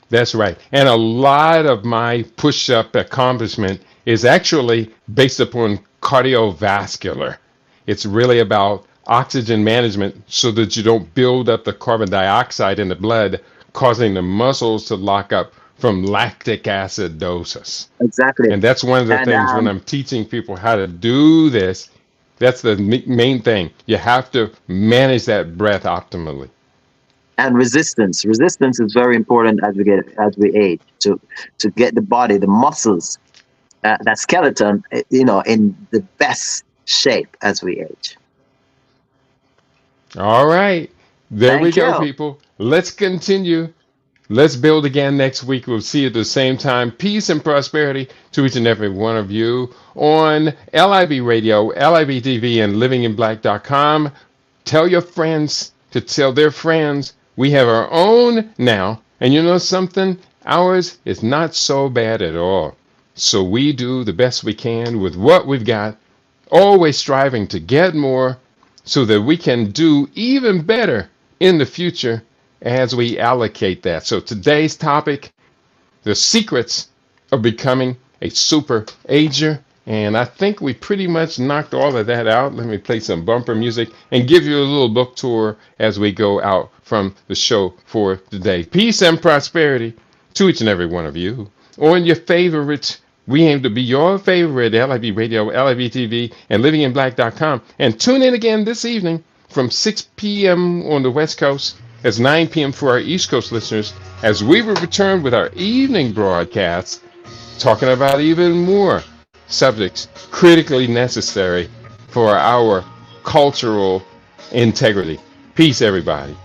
That's right. And a lot of my push-up accomplishment is actually based upon cardiovascular. It's really about oxygen management so that you don't build up the carbon dioxide in the blood, causing the muscles to lock up from lactic acidosis. Exactly. And that's one of the And things when I'm teaching people how to do this. That's the main thing. You have to manage that breath optimally. And resistance. Resistance is very important as we age to get the body, the muscles, that skeleton, in the best shape as we age. All right. There we Thank go, you. people. Let's continue. Let's build again next week. We'll see you at the same time. Peace and prosperity to each and every one of you on LIBRadio, LIBTV, and livinginblack.com. Tell your friends to tell their friends. We have our own now. And you know something? Ours is not so bad at all. So we do the best we can with what we've got, always striving to get more so that we can do even better in the future as we allocate that. So today's topic, the secrets of becoming a super ager. And I think we pretty much knocked all of that out. Let me play some bumper music and give you a little book tour as we go out from the show for today. Peace and prosperity to each and every one of you. On your favorites, we aim to be your favorite LIBRadio, LIBTV, and livinginblack.com. And tune in again this evening from 6 p.m. on the West Coast. It's 9 p.m. for our East Coast listeners as we will return with our evening broadcast talking about even more subjects critically necessary for our cultural integrity. Peace, everybody.